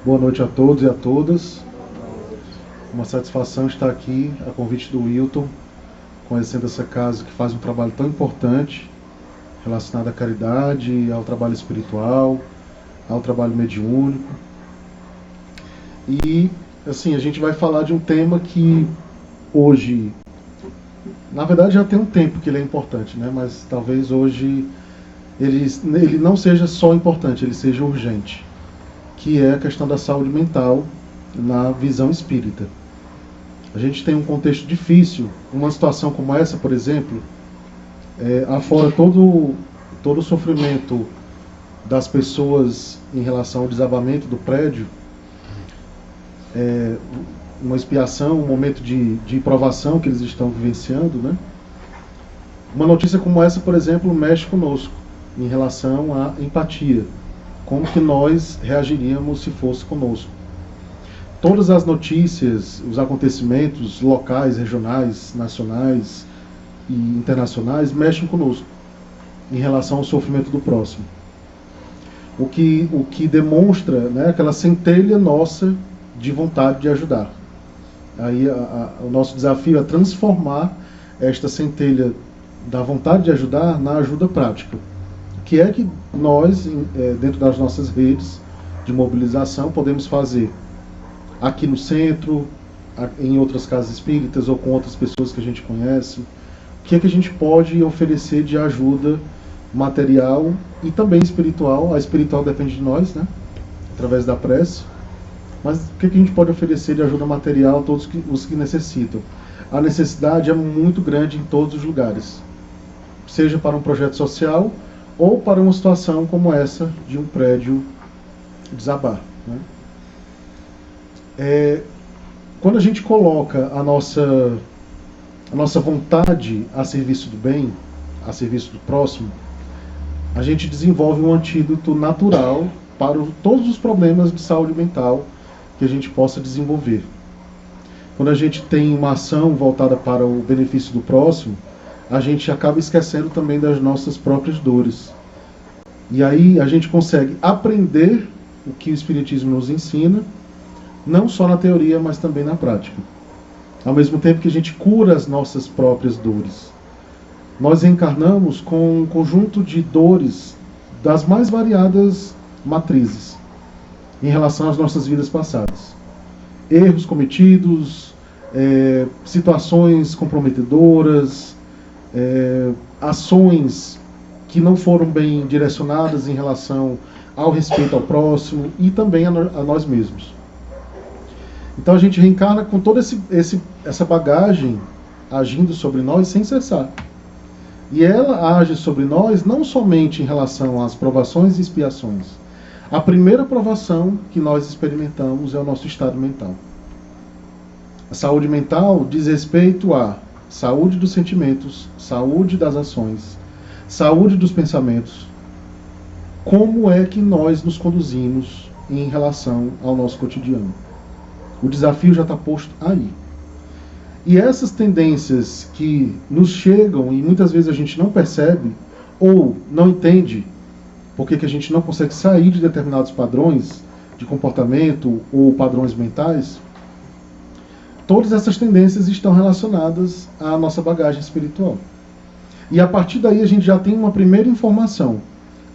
Boa noite a todos e a todas. Uma satisfação estar aqui, a convite do Wilton, conhecendo essa casa que faz um trabalho tão importante relacionado à caridade, ao trabalho espiritual, ao trabalho mediúnico. E, assim, a gente vai falar de um tema que hoje, na verdade já tem um tempo que ele é importante, né? Mas talvez hoje ele não seja só importante, ele seja urgente, que é a questão da saúde mental na visão espírita. A gente tem um contexto difícil, uma situação como essa, por exemplo, afora todo o sofrimento das pessoas em relação ao desabamento do prédio, uma expiação, um momento de provação que eles estão vivenciando, né? Uma notícia como essa, por exemplo, mexe conosco em relação à empatia. Como que nós reagiríamos se fosse conosco? Todas as notícias, os acontecimentos locais, regionais, nacionais e internacionais mexem conosco em relação ao sofrimento do próximo. O que demonstra, né, aquela centelha nossa de vontade de ajudar. Aí o nosso desafio é transformar esta centelha da vontade de ajudar na ajuda prática. Que é que nós, dentro das nossas redes de mobilização, podemos fazer aqui no centro, em outras casas espíritas ou com outras pessoas que a gente conhece. O que é que a gente pode oferecer de ajuda material e também espiritual? A espiritual depende de nós, né? Através da prece. Mas o que é que a gente pode oferecer de ajuda material a todos os que necessitam? A necessidade é muito grande em todos os lugares. Seja para um projeto social ou para uma situação como essa de um prédio desabar, né? Quando a gente coloca a nossa vontade a serviço do bem, a serviço do próximo, a gente desenvolve um antídoto natural para todos os problemas de saúde mental que a gente possa desenvolver. Quando a gente tem uma ação voltada para o benefício do próximo, a gente acaba esquecendo também das nossas próprias dores. E aí a gente consegue aprender o que o Espiritismo nos ensina, não só na teoria, mas também na prática. Ao mesmo tempo que a gente cura as nossas próprias dores. Nós reencarnamos com um conjunto de dores das mais variadas matrizes em relação às nossas vidas passadas. Erros cometidos, situações comprometedoras, ações que não foram bem direcionadas em relação ao respeito ao próximo e também a nós mesmos. Então a gente reencarna com toda essa bagagem agindo sobre nós sem cessar. E ela age sobre nós não somente em relação às provações e expiações. A primeira provação que nós experimentamos é o nosso estado mental. A saúde mental diz respeito à saúde dos sentimentos, saúde das ações, saúde dos pensamentos. Como é que nós nos conduzimos em relação ao nosso cotidiano? O desafio já está posto aí. E essas tendências que nos chegam e muitas vezes a gente não percebe ou não entende porque que a gente não consegue sair de determinados padrões de comportamento ou padrões mentais, todas essas tendências estão relacionadas à nossa bagagem espiritual. E a partir daí a gente já tem uma primeira informação.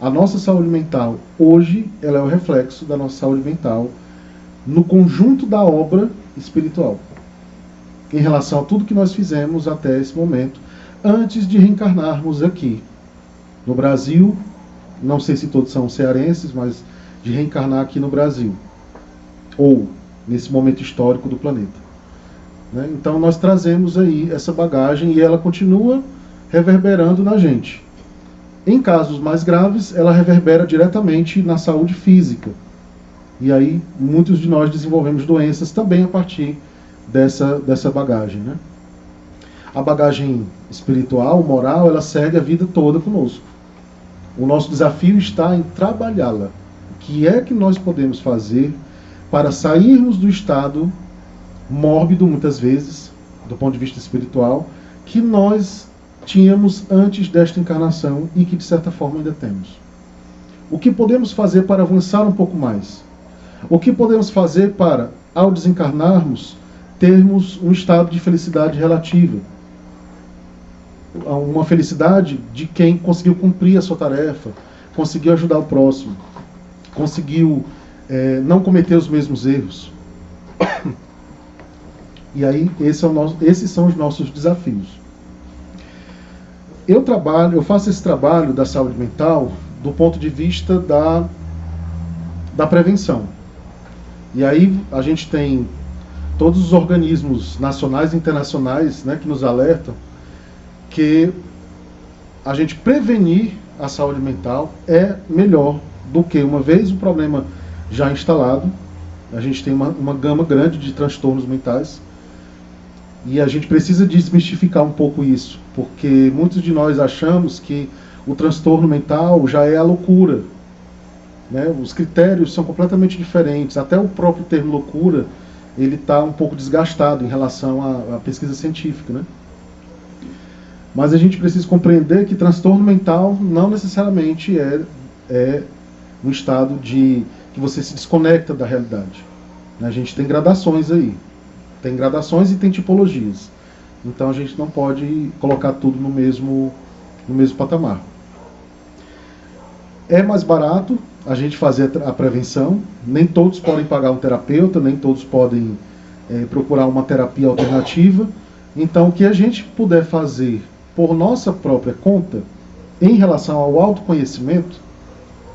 A nossa saúde mental, hoje, ela é o reflexo da nossa saúde mental no conjunto da obra espiritual. Em relação a tudo que nós fizemos até esse momento, antes de reencarnarmos aqui no Brasil, não sei se todos são cearenses, mas de reencarnar aqui no Brasil, ou nesse momento histórico do planeta. Né? Então nós trazemos aí essa bagagem e ela continua reverberando na gente. Em casos mais graves, ela reverbera diretamente na saúde física. E aí muitos de nós desenvolvemos doenças também a partir dessa bagagem, né? A bagagem espiritual, moral, ela segue a vida toda conosco. O nosso desafio está em trabalhá-la. O que é que nós podemos fazer para sairmos do estado mórbido, muitas vezes, do ponto de vista espiritual, que nós tínhamos antes desta encarnação e que, de certa forma, ainda temos. O que podemos fazer para avançar um pouco mais? O que podemos fazer para, ao desencarnarmos, termos um estado de felicidade relativa? Uma felicidade de quem conseguiu cumprir a sua tarefa, conseguiu ajudar o próximo, conseguiu não cometer os mesmos erros. E aí, esses são os nossos desafios. Eu faço esse trabalho da saúde mental do ponto de vista da prevenção. E aí a gente tem todos os organismos nacionais e internacionais, né, que nos alertam que a gente prevenir a saúde mental é melhor do que, uma vez o problema já instalado, a gente tem uma gama grande de transtornos mentais, e a gente precisa desmistificar um pouco isso, porque muitos de nós achamos que o transtorno mental já é a loucura, né? Os critérios são completamente diferentes, até o próprio termo loucura, ele está um pouco desgastado em relação à pesquisa científica, né? Mas a gente precisa compreender que transtorno mental não necessariamente é um estado que você se desconecta da realidade. A gente tem gradações aí. Tem gradações e tem tipologias. Então a gente não pode colocar tudo no mesmo patamar. É mais barato a gente fazer a prevenção. Nem todos podem pagar um terapeuta, nem todos podem procurar uma terapia alternativa. Então o que a gente puder fazer por nossa própria conta, em relação ao autoconhecimento,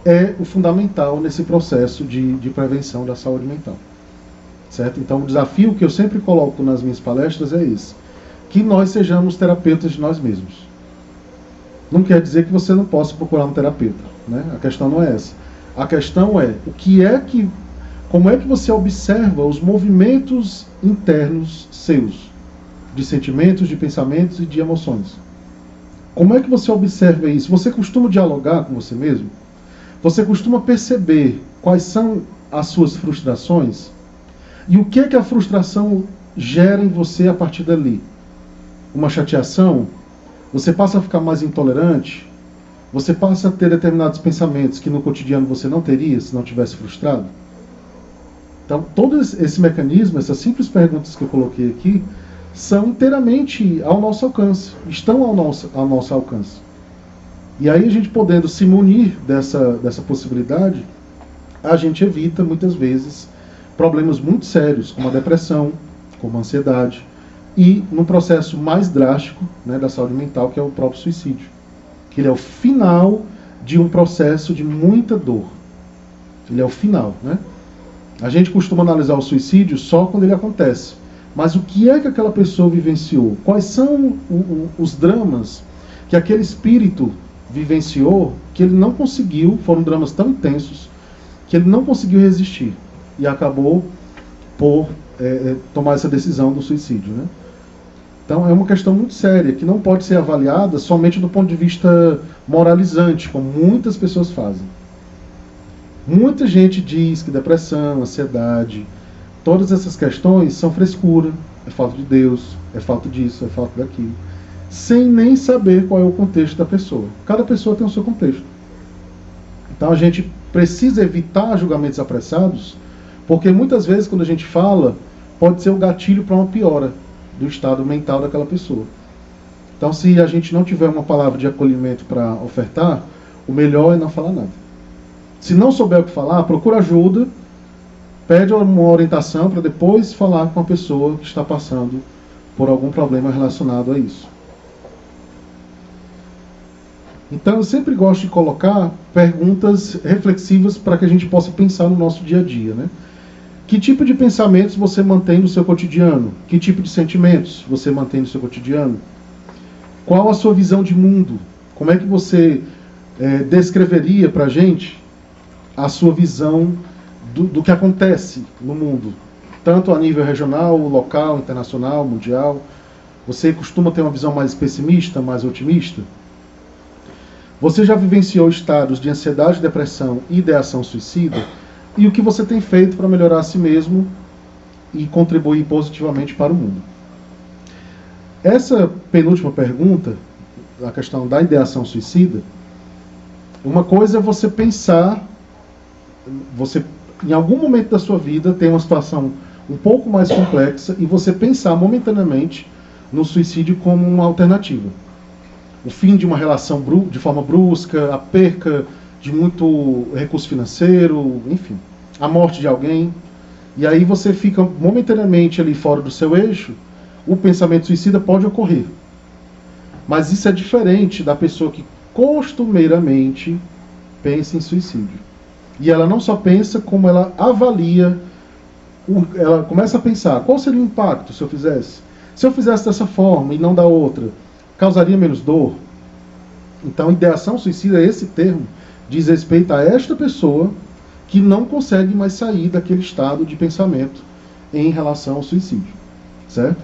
é o fundamental nesse processo de prevenção da saúde mental. Certo? Então o desafio que eu sempre coloco nas minhas palestras é esse: que nós sejamos terapeutas de nós mesmos. Não quer dizer que você não possa procurar um terapeuta, né? A questão não é essa. A questão é como é que você observa os movimentos internos seus, de sentimentos, de pensamentos e de emoções. Como é que você observa isso? Você costuma dialogar com você mesmo? Você costuma perceber quais são as suas frustrações? E o que é que a frustração gera em você a partir dali? Uma chateação? Você passa a ficar mais intolerante? Você passa a ter determinados pensamentos que no cotidiano você não teria se não tivesse frustrado? Então, todo esse mecanismo, essas simples perguntas que eu coloquei aqui, são inteiramente ao nosso alcance, estão ao nosso alcance. E aí a gente podendo se munir dessa possibilidade, a gente evita muitas vezes problemas muito sérios, como a depressão, como a ansiedade, e num processo mais drástico, né, da saúde mental, que é o próprio suicídio, que ele é o final de um processo de muita dor. Ele é o final, né? A gente costuma analisar o suicídio só quando ele acontece. Mas o que é que aquela pessoa vivenciou? Quais são os dramas que aquele espírito vivenciou que ele não conseguiu, foram dramas tão intensos, que ele não conseguiu resistir e acabou por tomar essa decisão do suicídio, né? Então é uma questão muito séria, que não pode ser avaliada somente do ponto de vista moralizante, como muitas pessoas fazem. Muita gente diz que depressão, ansiedade, todas essas questões são frescura, é falta de Deus, é falta disso, é falta daquilo, sem nem saber qual é o contexto da pessoa. Cada pessoa tem o seu contexto. Então a gente precisa evitar julgamentos apressados, porque muitas vezes quando a gente fala, pode ser o gatilho para uma piora do estado mental daquela pessoa. Então se a gente não tiver uma palavra de acolhimento para ofertar, o melhor é não falar nada. Se não souber o que falar, procura ajuda, pede uma orientação para depois falar com a pessoa que está passando por algum problema relacionado a isso. Então eu sempre gosto de colocar perguntas reflexivas para que a gente possa pensar no nosso dia a dia, né? Que tipo de pensamentos você mantém no seu cotidiano? Que tipo de sentimentos você mantém no seu cotidiano? Qual a sua visão de mundo? Como é que você descreveria para a gente a sua visão do que acontece no mundo? Tanto a nível regional, local, internacional, mundial. Você costuma ter uma visão mais pessimista, mais otimista? Você já vivenciou estados de ansiedade, depressão e ideação suicida? E o que você tem feito para melhorar a si mesmo e contribuir positivamente para o mundo? Essa penúltima pergunta, a questão da ideação suicida, uma coisa é você pensar, você em algum momento da sua vida, tem uma situação um pouco mais complexa e você pensar momentaneamente no suicídio como uma alternativa. O fim de uma relação de forma brusca, a perca de muito recurso financeiro, enfim, a morte de alguém. E aí você fica momentaneamente ali fora do seu eixo, o pensamento suicida pode ocorrer. Mas isso é diferente da pessoa que costumeiramente pensa em suicídio. E ela não só pensa, como ela avalia, ela começa a pensar, qual seria o impacto se eu fizesse? Se eu fizesse dessa forma e não da outra, causaria menos dor? Então, ideação suicida, esse termo, diz respeito a esta pessoa que não consegue mais sair daquele estado de pensamento em relação ao suicídio, certo?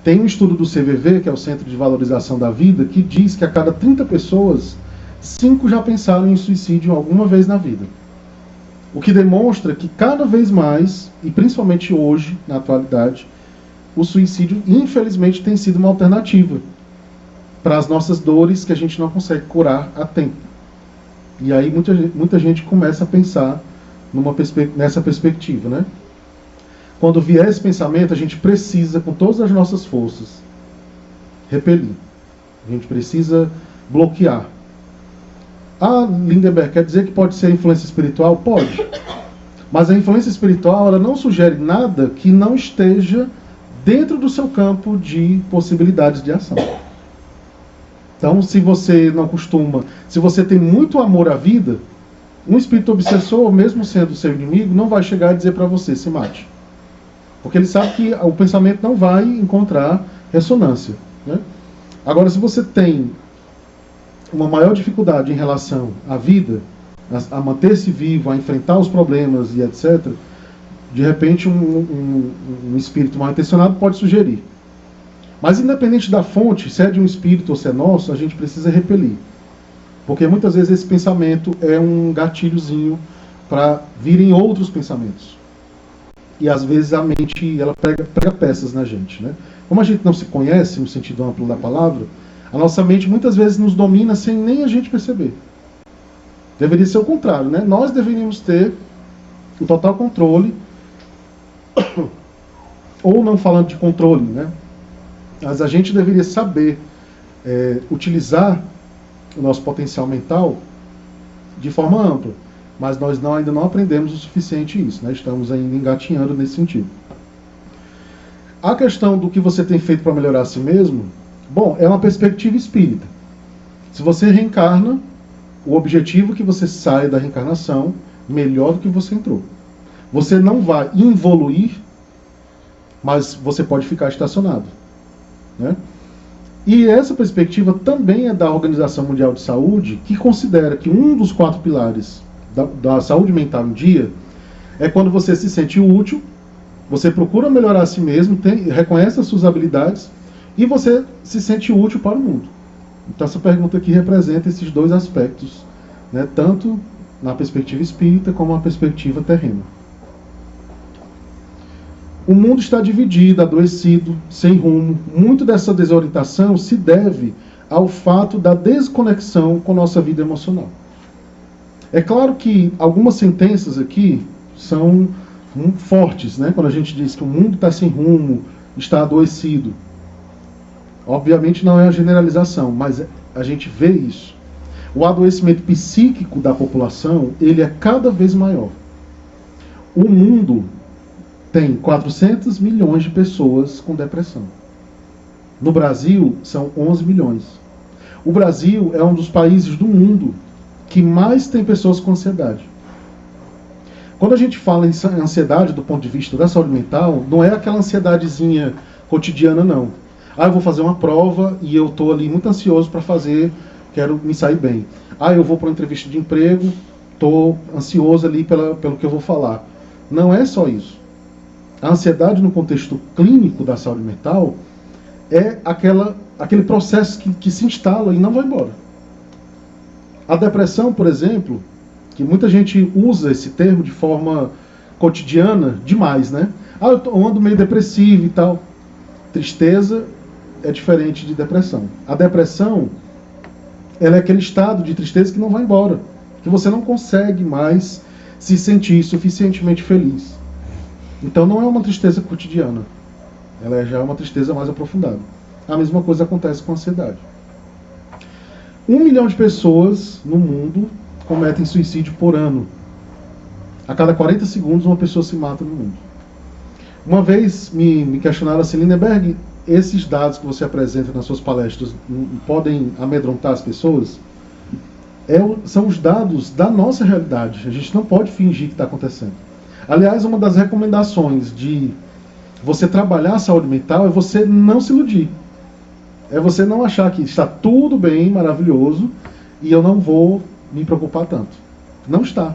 Tem um estudo do CVV, que é o Centro de Valorização da Vida, que diz que a cada 30 pessoas, 5 já pensaram em suicídio alguma vez na vida. O que demonstra que cada vez mais, e principalmente hoje, na atualidade, o suicídio, infelizmente, tem sido uma alternativa para as nossas dores que a gente não consegue curar a tempo. E aí muita gente começa a pensar nessa perspectiva, né? Quando vier esse pensamento, a gente precisa, com todas as nossas forças, repelir. A gente precisa bloquear. Ah, Lindenberg, quer dizer que pode ser influência espiritual? Pode. Mas a influência espiritual, ela não sugere nada que não esteja dentro do seu campo de possibilidades de ação. Então, se você não costuma, se você tem muito amor à vida, um espírito obsessor, mesmo sendo seu inimigo, não vai chegar a dizer para você, se mate. Porque ele sabe que o pensamento não vai encontrar ressonância, né? Agora, se você tem uma maior dificuldade em relação à vida, a manter-se vivo, a enfrentar os problemas e etc., de repente um espírito mal intencionado pode sugerir. Mas independente da fonte, se é de um espírito ou se é nosso, a gente precisa repelir. Porque muitas vezes esse pensamento é um gatilhozinho para virem outros pensamentos. E às vezes a mente ela prega peças na gente, né? Como a gente não se conhece no sentido amplo da palavra, a nossa mente muitas vezes nos domina sem nem a gente perceber. Deveria ser o contrário, né? Nós deveríamos ter o total controle, ou não falando de controle, né? Mas a gente deveria saber utilizar o nosso potencial mental de forma ampla. Mas nós ainda não aprendemos o suficiente isso, né? Estamos ainda engatinhando nesse sentido. A questão do que você tem feito para melhorar a si mesmo, bom, é uma perspectiva espírita. Se você reencarna, o objetivo é que você saia da reencarnação melhor do que você entrou. Você não vai evoluir, mas você pode ficar estacionado, né? E essa perspectiva também é da Organização Mundial de Saúde, que considera que um dos 4 pilares da saúde mental em dia é quando você se sente útil, você procura melhorar a si mesmo, reconhece as suas habilidades e você se sente útil para o mundo. Então essa pergunta aqui representa esses 2 aspectos, né, tanto na perspectiva espírita como na perspectiva terrena. O mundo está dividido, adoecido, sem rumo. Muito dessa desorientação se deve ao fato da desconexão com nossa vida emocional. É claro que algumas sentenças aqui são muito fortes, né? Quando a gente diz que o mundo está sem rumo, está adoecido. Obviamente não é a generalização, mas a gente vê isso. O adoecimento psíquico da população, ele é cada vez maior. O mundo tem 400 milhões de pessoas com depressão. No Brasil, são 11 milhões. O Brasil é um dos países do mundo que mais tem pessoas com ansiedade. Quando a gente fala em ansiedade do ponto de vista da saúde mental, não é aquela ansiedadezinha cotidiana, não. Ah, eu vou fazer uma prova e eu estou ali muito ansioso para fazer, quero me sair bem. Ah, eu vou para uma entrevista de emprego, estou ansioso ali pelo que eu vou falar. Não é só isso. A ansiedade no contexto clínico da saúde mental é aquele processo que se instala e não vai embora. A depressão, por exemplo, que muita gente usa esse termo de forma cotidiana demais, né? Ah, eu ando meio depressivo e tal. Tristeza é diferente de depressão. A depressão, ela é aquele estado de tristeza que não vai embora, que você não consegue mais se sentir suficientemente feliz. Então não é uma tristeza cotidiana, ela já é uma tristeza mais aprofundada. A mesma coisa acontece com a ansiedade. 1 milhão de pessoas no mundo cometem suicídio por ano. A cada 40 segundos uma pessoa se mata no mundo. Uma vez me questionaram assim, Lindenberg, esses dados que você apresenta nas suas palestras podem amedrontar as pessoas? São os dados da nossa realidade. A gente não pode fingir que está acontecendo. Aliás, uma das recomendações de você trabalhar a saúde mental é você não se iludir. É você não achar que está tudo bem, maravilhoso, e eu não vou me preocupar tanto. Não está.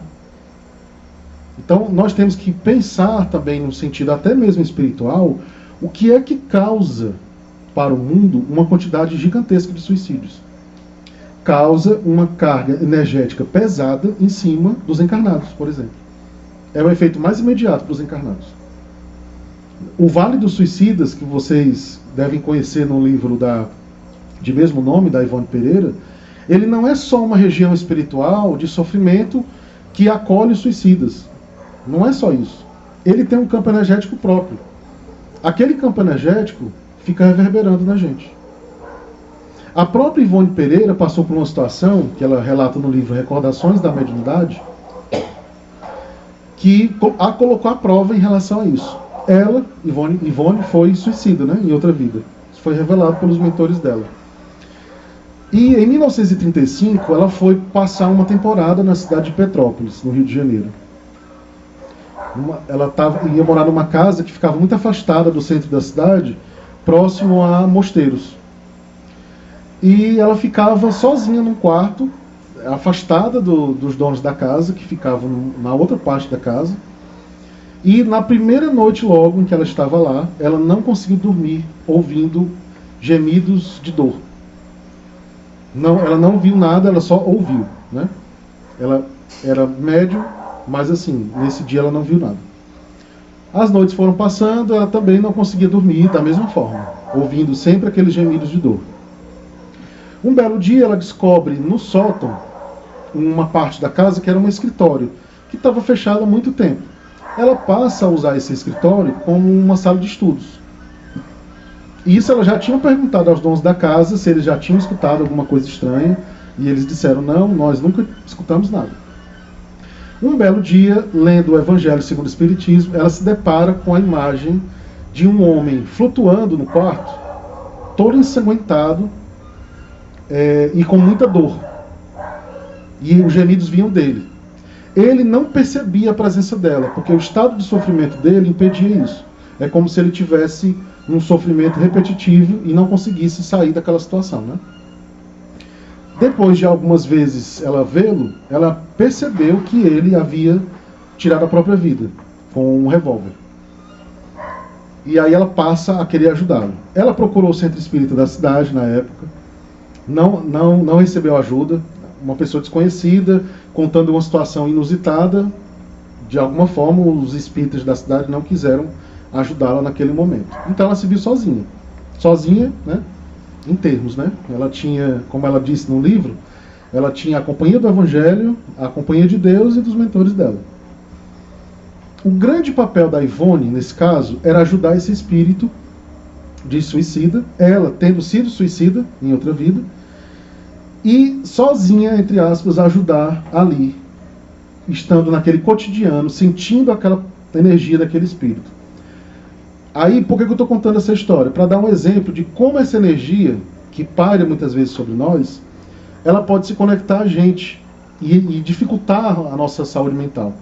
Então, nós temos que pensar também, no sentido até mesmo espiritual, o que é que causa para o mundo uma quantidade gigantesca de suicídios. Causa uma carga energética pesada em cima dos encarnados, por exemplo. É o efeito mais imediato para os encarnados. O Vale dos Suicidas, que vocês devem conhecer no livro de mesmo nome, da Ivone Pereira, ele não é só uma região espiritual de sofrimento que acolhe os suicidas. Não é só isso. Ele tem um campo energético próprio. Aquele campo energético fica reverberando na gente. A própria Ivone Pereira passou por uma situação, que ela relata no livro Recordações da Mediunidade, que a colocou à prova em relação a isso. Ela, Ivone foi suicida, né, em outra vida. Isso foi revelado pelos mentores dela. E em 1935, ela foi passar uma temporada na cidade de Petrópolis, no Rio de Janeiro. Ela ia morar numa casa que ficava muito afastada do centro da cidade, próximo a mosteiros. E ela ficava sozinha num quarto, afastada dos donos da casa, que ficavam na outra parte da casa. E na primeira noite logo em que ela estava lá, ela não conseguiu dormir ouvindo gemidos de dor. Ela não viu nada, ela só ouviu, né? Ela era médium, mas assim, nesse dia ela não viu nada. As noites foram passando, ela também não conseguia dormir da mesma forma, ouvindo sempre aqueles gemidos de dor. Um belo dia ela descobre no sótão uma parte da casa que era um escritório, que estava fechado há muito tempo. Ela passa a usar esse escritório como uma sala de estudos. E isso ela já tinha perguntado aos donos da casa se eles já tinham escutado alguma coisa estranha, e eles disseram, não, nós nunca escutamos nada. Um belo dia, lendo o Evangelho segundo o Espiritismo, ela se depara com a imagem de um homem flutuando no quarto, todo ensanguentado e com muita dor. E os gemidos vinham dele. Ele não percebia a presença dela, porque o estado de sofrimento dele impedia isso. É como se ele tivesse um sofrimento repetitivo e não conseguisse sair daquela situação, né? Depois de algumas vezes ela vê-lo, ela percebeu que ele havia tirado a própria vida com um revólver. E aí ela passa a querer ajudá-lo. Ela procurou o centro espírita da cidade na época, não recebeu ajuda. Uma pessoa desconhecida contando uma situação inusitada, de alguma forma os espíritas da cidade não quiseram ajudá-la naquele momento. Então ela se viu sozinha, né? Em termos, né? Ela tinha, como ela disse no livro, ela tinha a companhia do Evangelho, a companhia de Deus e dos mentores dela. O grande papel da Ivone, nesse caso, era ajudar esse espírito de suicida, ela tendo sido suicida em outra vida, e sozinha, entre aspas, ajudar ali, estando naquele cotidiano, sentindo aquela energia daquele espírito. Aí, por que eu estou contando essa história? Para dar um exemplo de como essa energia, que paira muitas vezes sobre nós, ela pode se conectar a gente e dificultar a nossa saúde mental.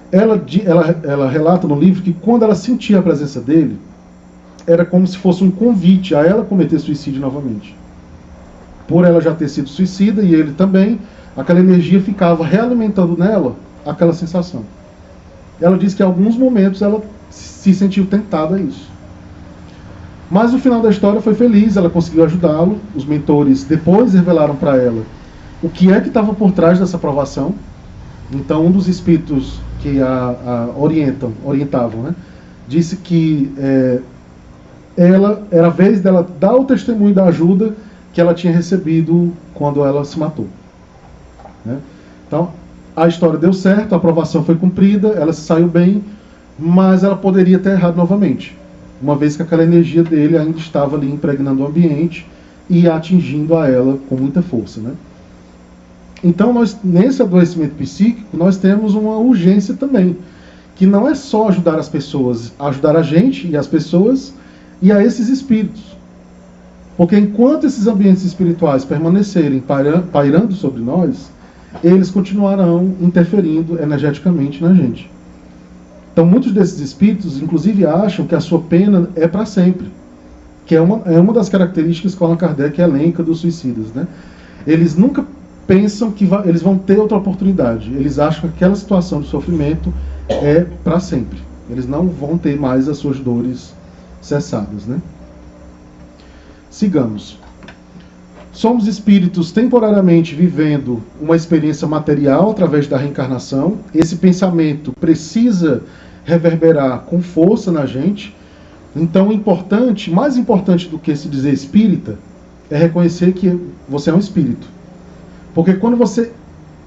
Ela relata no livro que quando ela sentia a presença dele, era como se fosse um convite a ela cometer suicídio novamente. Por ela já ter sido suicida e ele também, aquela energia ficava realimentando nela aquela sensação. Ela diz que em alguns momentos ela se sentiu tentada a isso. Mas o final da história foi feliz, ela conseguiu ajudá-lo. Os mentores depois revelaram para ela o que é que estava por trás dessa provação. Então um dos espíritos que a orientavam, né, disse que era a vez dela dar o testemunho da ajuda que ela tinha recebido quando ela se matou, né? Então A história deu certo, a aprovação foi cumprida, ela se saiu bem, mas ela poderia ter errado novamente, uma vez que aquela energia dele ainda estava ali impregnando o ambiente e atingindo a ela com muita força, né? Então, nesse adoecimento psíquico, nós temos uma urgência também, que não é só ajudar as pessoas, ajudar a gente e as pessoas e a esses espíritos. Porque enquanto esses ambientes espirituais permanecerem pairando sobre nós, eles continuarão interferindo energeticamente na gente. Então, muitos desses espíritos, inclusive, acham que a sua pena é para sempre, que é uma das características que Allan Kardec elenca dos suicidas, né? Eles nunca pensam que eles vão ter outra oportunidade. Eles acham que aquela situação de sofrimento é para sempre. Eles não vão ter mais as suas dores cessadas, né? Sigamos. Somos espíritos temporariamente vivendo uma experiência material através da reencarnação. Esse pensamento precisa reverberar com força na gente. Então, mais importante do que se dizer espírita, é reconhecer que você é um espírito. Porque quando você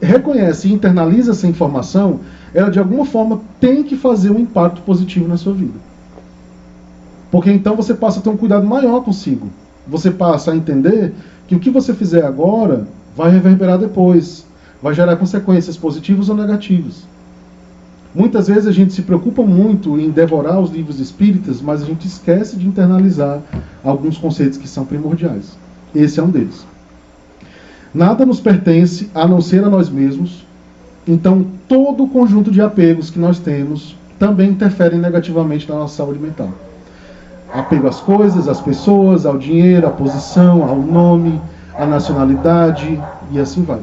reconhece e internaliza essa informação, ela de alguma forma tem que fazer um impacto positivo na sua vida. Porque então você passa a ter um cuidado maior consigo. Você passa a entender que o que você fizer agora vai reverberar depois, vai gerar consequências positivas ou negativas. Muitas vezes a gente se preocupa muito em devorar os livros espíritas, mas a gente esquece de internalizar alguns conceitos que são primordiais. Esse é um deles. Nada nos pertence a não ser a nós mesmos, então todo o conjunto de apegos que nós temos também interferem negativamente na nossa saúde mental. Apego às coisas, às pessoas, ao dinheiro, à posição, ao nome, à nacionalidade e assim vai.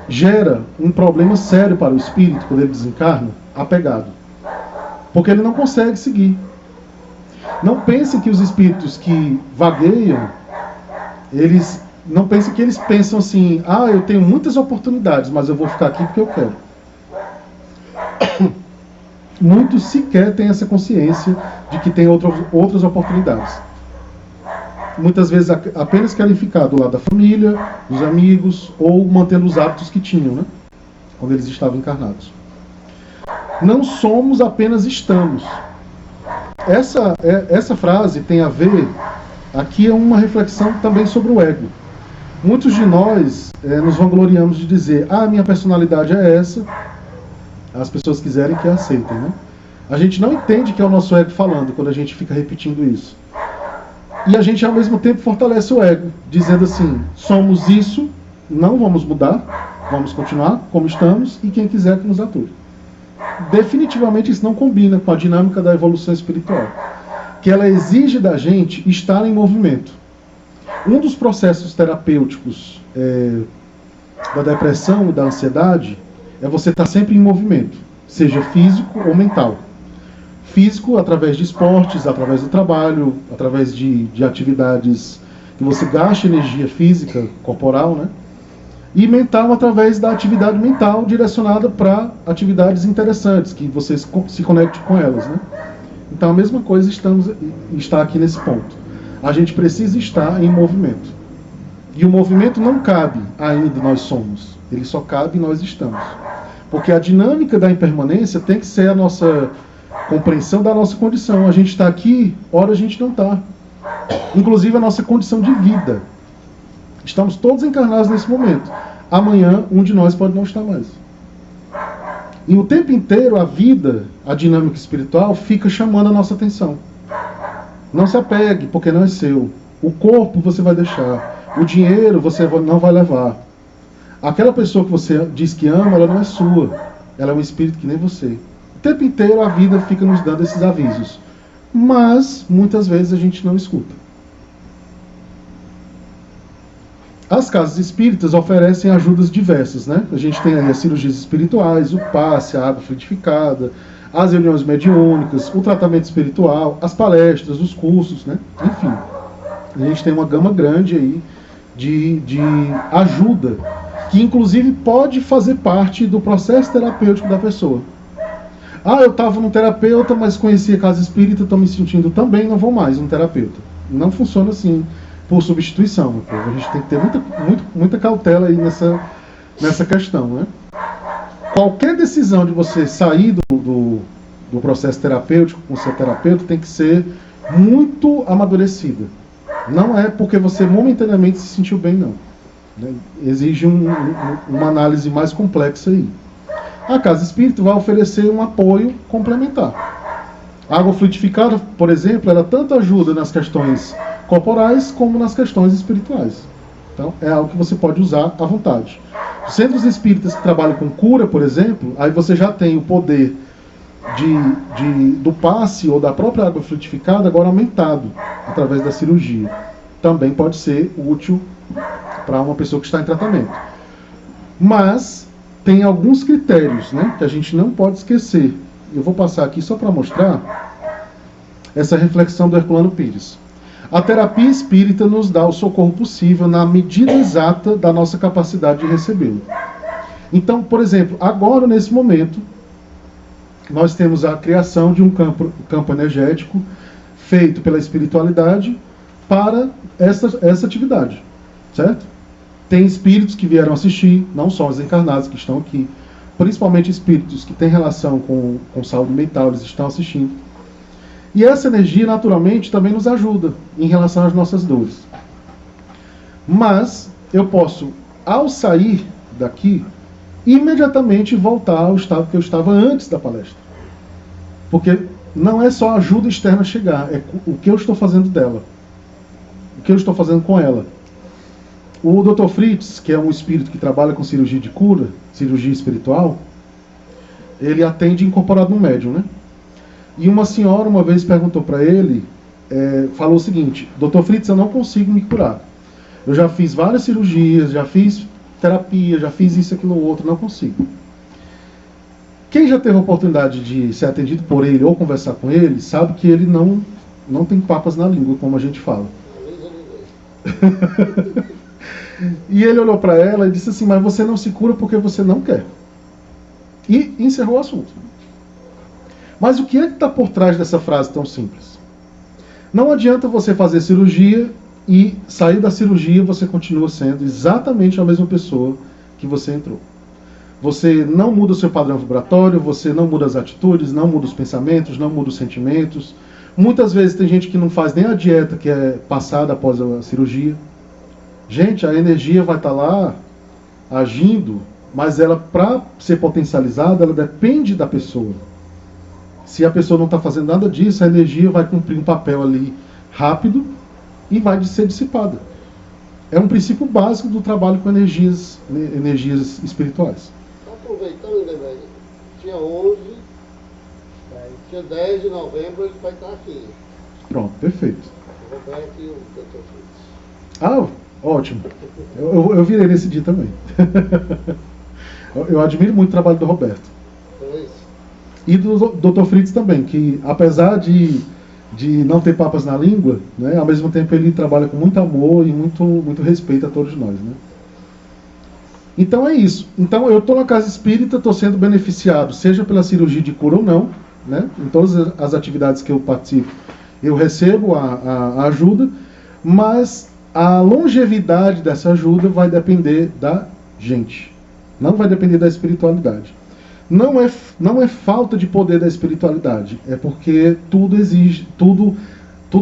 Gera um problema sério para o espírito quando ele desencarna, apegado. Porque ele não consegue seguir. Não pensem que os espíritos que vagueiam, não pensem que eles pensam assim, eu tenho muitas oportunidades, mas eu vou ficar aqui porque eu quero. Muitos sequer têm essa consciência de que tem outras oportunidades. Muitas vezes apenas querem ficar do lado da família, dos amigos, ou manter os hábitos que tinham, né? Quando eles estavam encarnados. Não somos, apenas estamos. Essa frase tem a ver, aqui é uma reflexão também sobre o ego. Muitos de nós nos vangloriamos de dizer, minha personalidade é essa, as pessoas quiserem que a aceitem, né? A gente não entende que é o nosso ego falando quando a gente fica repetindo isso. E a gente ao mesmo tempo fortalece o ego, dizendo assim, somos isso, não vamos mudar, vamos continuar como estamos e quem quiser que nos ature. Definitivamente isso não combina com a dinâmica da evolução espiritual, que ela exige da gente estar em movimento. Um dos processos terapêuticos da depressão e da ansiedade é você estar sempre em movimento, seja físico ou mental. Físico através de esportes, através do trabalho, através de atividades que você gaste energia física, corporal, né? E mental através da atividade mental direcionada para atividades interessantes, que você se conecte com elas, né? Então a mesma coisa está aqui nesse ponto. A gente precisa estar em movimento. E o movimento não cabe ainda nós somos, ele só cabe nós estamos. Porque a dinâmica da impermanência tem que ser a nossa compreensão da nossa condição. A gente está aqui, ora a gente não está. Inclusive a nossa condição de vida. Estamos todos encarnados nesse momento. Amanhã, um de nós pode não estar mais. E o tempo inteiro a vida, a dinâmica espiritual, fica chamando a nossa atenção. Não se apegue, porque não é seu. O corpo você vai deixar. O dinheiro você não vai levar. Aquela pessoa que você diz que ama, ela não é sua. Ela é um espírito que nem você. O tempo inteiro a vida fica nos dando esses avisos. Mas, muitas vezes, a gente não escuta. As casas espíritas oferecem ajudas diversas, né? A gente tem aí as cirurgias espirituais, o passe, a água frutificada, as reuniões mediúnicas, o tratamento espiritual, as palestras, os cursos, né? Enfim, a gente tem uma gama grande aí de ajuda, que inclusive pode fazer parte do processo terapêutico da pessoa. Eu estava no terapeuta, mas conheci a casa espírita, estou me sentindo também, não vou mais no terapeuta. Não funciona assim, por substituição, meu povo. A gente tem que ter muita cautela aí nessa questão, né? qualquer decisão de você sair do processo terapêutico com o seu terapeuta tem que ser muito amadurecida. Não é porque você momentaneamente se sentiu bem, não. Exige uma análise mais complexa aí. A casa espírita vai oferecer um apoio complementar. A água fluidificada, por exemplo, ela tanto ajuda nas questões corporais como nas questões espirituais. Então, é algo que você pode usar à vontade. Os centros espíritas que trabalham com cura, por exemplo, aí você já tem o poder do passe ou da própria água fluidificada agora aumentado através da cirurgia. Também pode ser útil para uma pessoa que está em tratamento. Mas tem alguns critérios, né, que a gente não pode esquecer. Eu vou passar aqui só para mostrar essa reflexão do Herculano Pires. A terapia espírita nos dá o socorro possível na medida exata da nossa capacidade de recebê-lo. Então, por exemplo, agora nesse momento, nós temos a criação de um campo energético feito pela espiritualidade para essa atividade, certo? Tem espíritos que vieram assistir, não só os encarnados que estão aqui, principalmente espíritos que têm relação com saúde mental, eles estão assistindo. E essa energia, naturalmente, também nos ajuda em relação às nossas dores. Mas eu posso, ao sair daqui, imediatamente voltar ao estado que eu estava antes da palestra. Porque não é só a ajuda externa chegar, é o que eu estou fazendo dela. O que eu estou fazendo com ela. O Dr. Fritz, que é um espírito que trabalha com cirurgia de cura, cirurgia espiritual, ele atende incorporado no médium, né? E uma senhora uma vez perguntou para ele, falou o seguinte: Dr. Fritz, eu não consigo me curar. Eu já fiz várias cirurgias, já fiz terapia, já fiz isso, aquilo, outro, não consigo. Quem já teve a oportunidade de ser atendido por ele ou conversar com ele, sabe que ele não tem papas na língua, como a gente fala. E ele olhou para ela e disse assim: mas você não se cura porque você não quer. E encerrou o assunto. Mas o que é que está por trás dessa frase tão simples? Não adianta você fazer cirurgia e sair da cirurgia você continua sendo exatamente a mesma pessoa que você entrou. Você não muda o seu padrão vibratório, você não muda as atitudes, não muda os pensamentos, não muda os sentimentos. Muitas vezes tem gente que não faz nem a dieta que é passada após a cirurgia. Gente, a energia vai estar lá agindo, mas ela, para ser potencializada, ela depende da pessoa. Se a pessoa não está fazendo nada disso, a energia vai cumprir um papel ali rápido e vai ser dissipada. É um princípio básico do trabalho com energias espirituais. Aproveitando, né, dia 11, dia 10 de novembro ele vai estar aqui. Pronto, perfeito. O Roberto e o Dr. Fritz. Ah, ótimo. Eu virei nesse dia também. Eu admiro muito o trabalho do Roberto. E do Dr. Fritz também, que apesar de não ter papas na língua, né, ao mesmo tempo ele trabalha com muito amor e muito respeito a todos nós, né? Então é isso. Então eu estou na casa espírita, estou sendo beneficiado, seja pela cirurgia de cura ou não, né? Em todas as atividades que eu participo, eu recebo a ajuda, mas a longevidade dessa ajuda vai depender da gente, não vai depender da espiritualidade. Não é falta de poder da espiritualidade, é porque tudo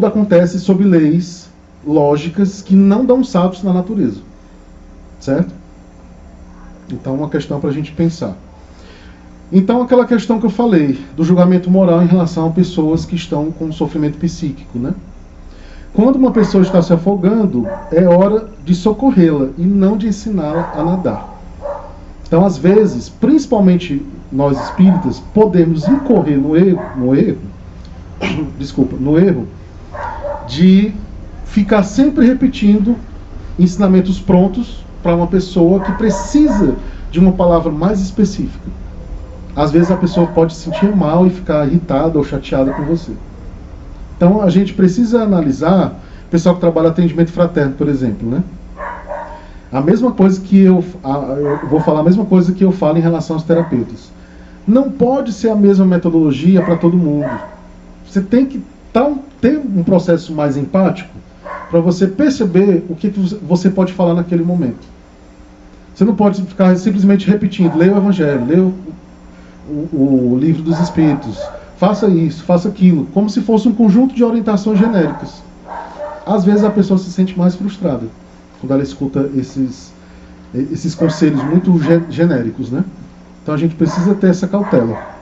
acontece sob leis lógicas que não dão saltos na natureza, certo? Então é uma questão para a gente pensar. Então aquela questão que eu falei do julgamento moral em relação a pessoas que estão com sofrimento psíquico, né? Quando uma pessoa está se afogando, é hora de socorrê-la e não de ensiná-la a nadar. Então, às vezes, principalmente nós espíritas, podemos incorrer no erro de ficar sempre repetindo ensinamentos prontos para uma pessoa que precisa de uma palavra mais específica. Às vezes a pessoa pode se sentir mal e ficar irritada ou chateada com você. Então, a gente precisa analisar, o pessoal que trabalha atendimento fraterno, por exemplo, né? A mesma coisa que eu vou falar a mesma coisa que eu falo em relação aos terapeutas. Não pode ser a mesma metodologia para todo mundo. Você tem que ter um processo mais empático para você perceber o que você pode falar naquele momento. Você não pode ficar simplesmente repetindo, leia o Evangelho, leia o Livro dos Espíritos, faça isso, faça aquilo, como se fosse um conjunto de orientações genéricas. Às vezes a pessoa se sente mais frustrada quando ela escuta esses conselhos muito genéricos, né? Então a gente precisa ter essa cautela.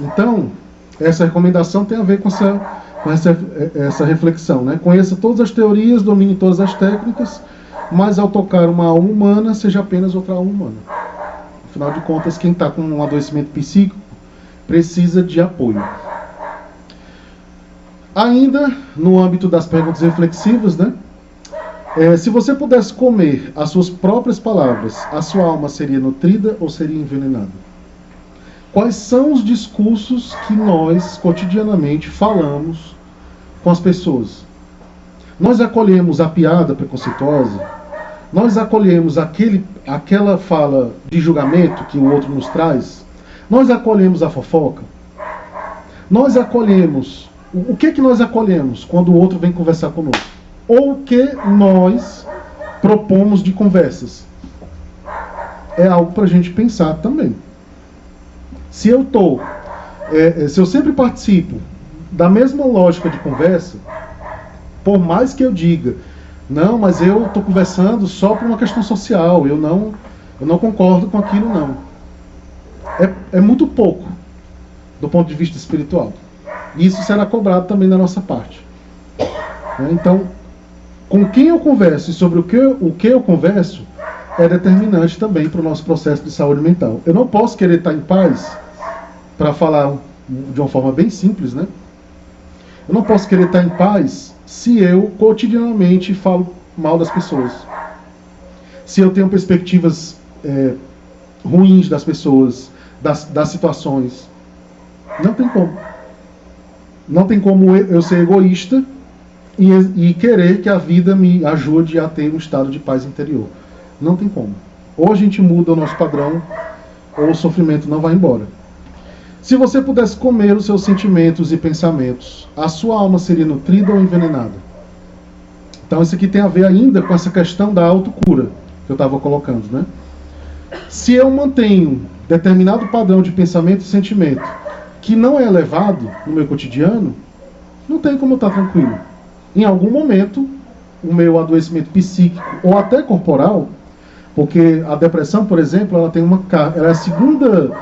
Então, essa recomendação tem a ver com essa reflexão, né? Conheça todas as teorias, domine todas as técnicas, mas ao tocar uma alma humana, seja apenas outra alma humana. Afinal de contas, quem está com um adoecimento psíquico precisa de apoio. Ainda no âmbito das perguntas reflexivas, né? Se você pudesse comer as suas próprias palavras, a sua alma seria nutrida ou seria envenenada? Quais são os discursos que nós cotidianamente falamos com as pessoas? Nós acolhemos a piada preconceituosa? Nós acolhemos aquela fala de julgamento que o outro nos traz? Nós acolhemos a fofoca? Nós acolhemos... O que nós acolhemos quando o outro vem conversar conosco? Ou o que nós propomos de conversas? É algo para a gente pensar também. Se eu sempre participo da mesma lógica de conversa, por mais que eu diga, não, mas eu estou conversando só por uma questão social, eu não concordo com aquilo, não. É muito pouco do ponto de vista espiritual. E isso será cobrado também da nossa parte. Então, com quem eu converso e sobre o que eu converso é determinante também para o nosso processo de saúde mental. Eu não posso querer estar em paz, para falar de uma forma bem simples, né? Eu não posso querer estar em paz se eu cotidianamente falo mal das pessoas. Se eu tenho perspectivas ruins das pessoas, das situações. Não tem como. Não tem como eu ser egoísta e querer que a vida me ajude a ter um estado de paz interior. Não tem como. Ou a gente muda o nosso padrão, ou o sofrimento não vai embora. Se você pudesse comer os seus sentimentos e pensamentos, a sua alma seria nutrida ou envenenada? Então isso aqui tem a ver ainda com essa questão da autocura que eu estava colocando, né? Se eu mantenho determinado padrão de pensamento e sentimento que não é elevado no meu cotidiano, não tem como eu estar tranquilo. Em algum momento, o meu adoecimento psíquico ou até corporal, porque a depressão, por exemplo, ela é a segunda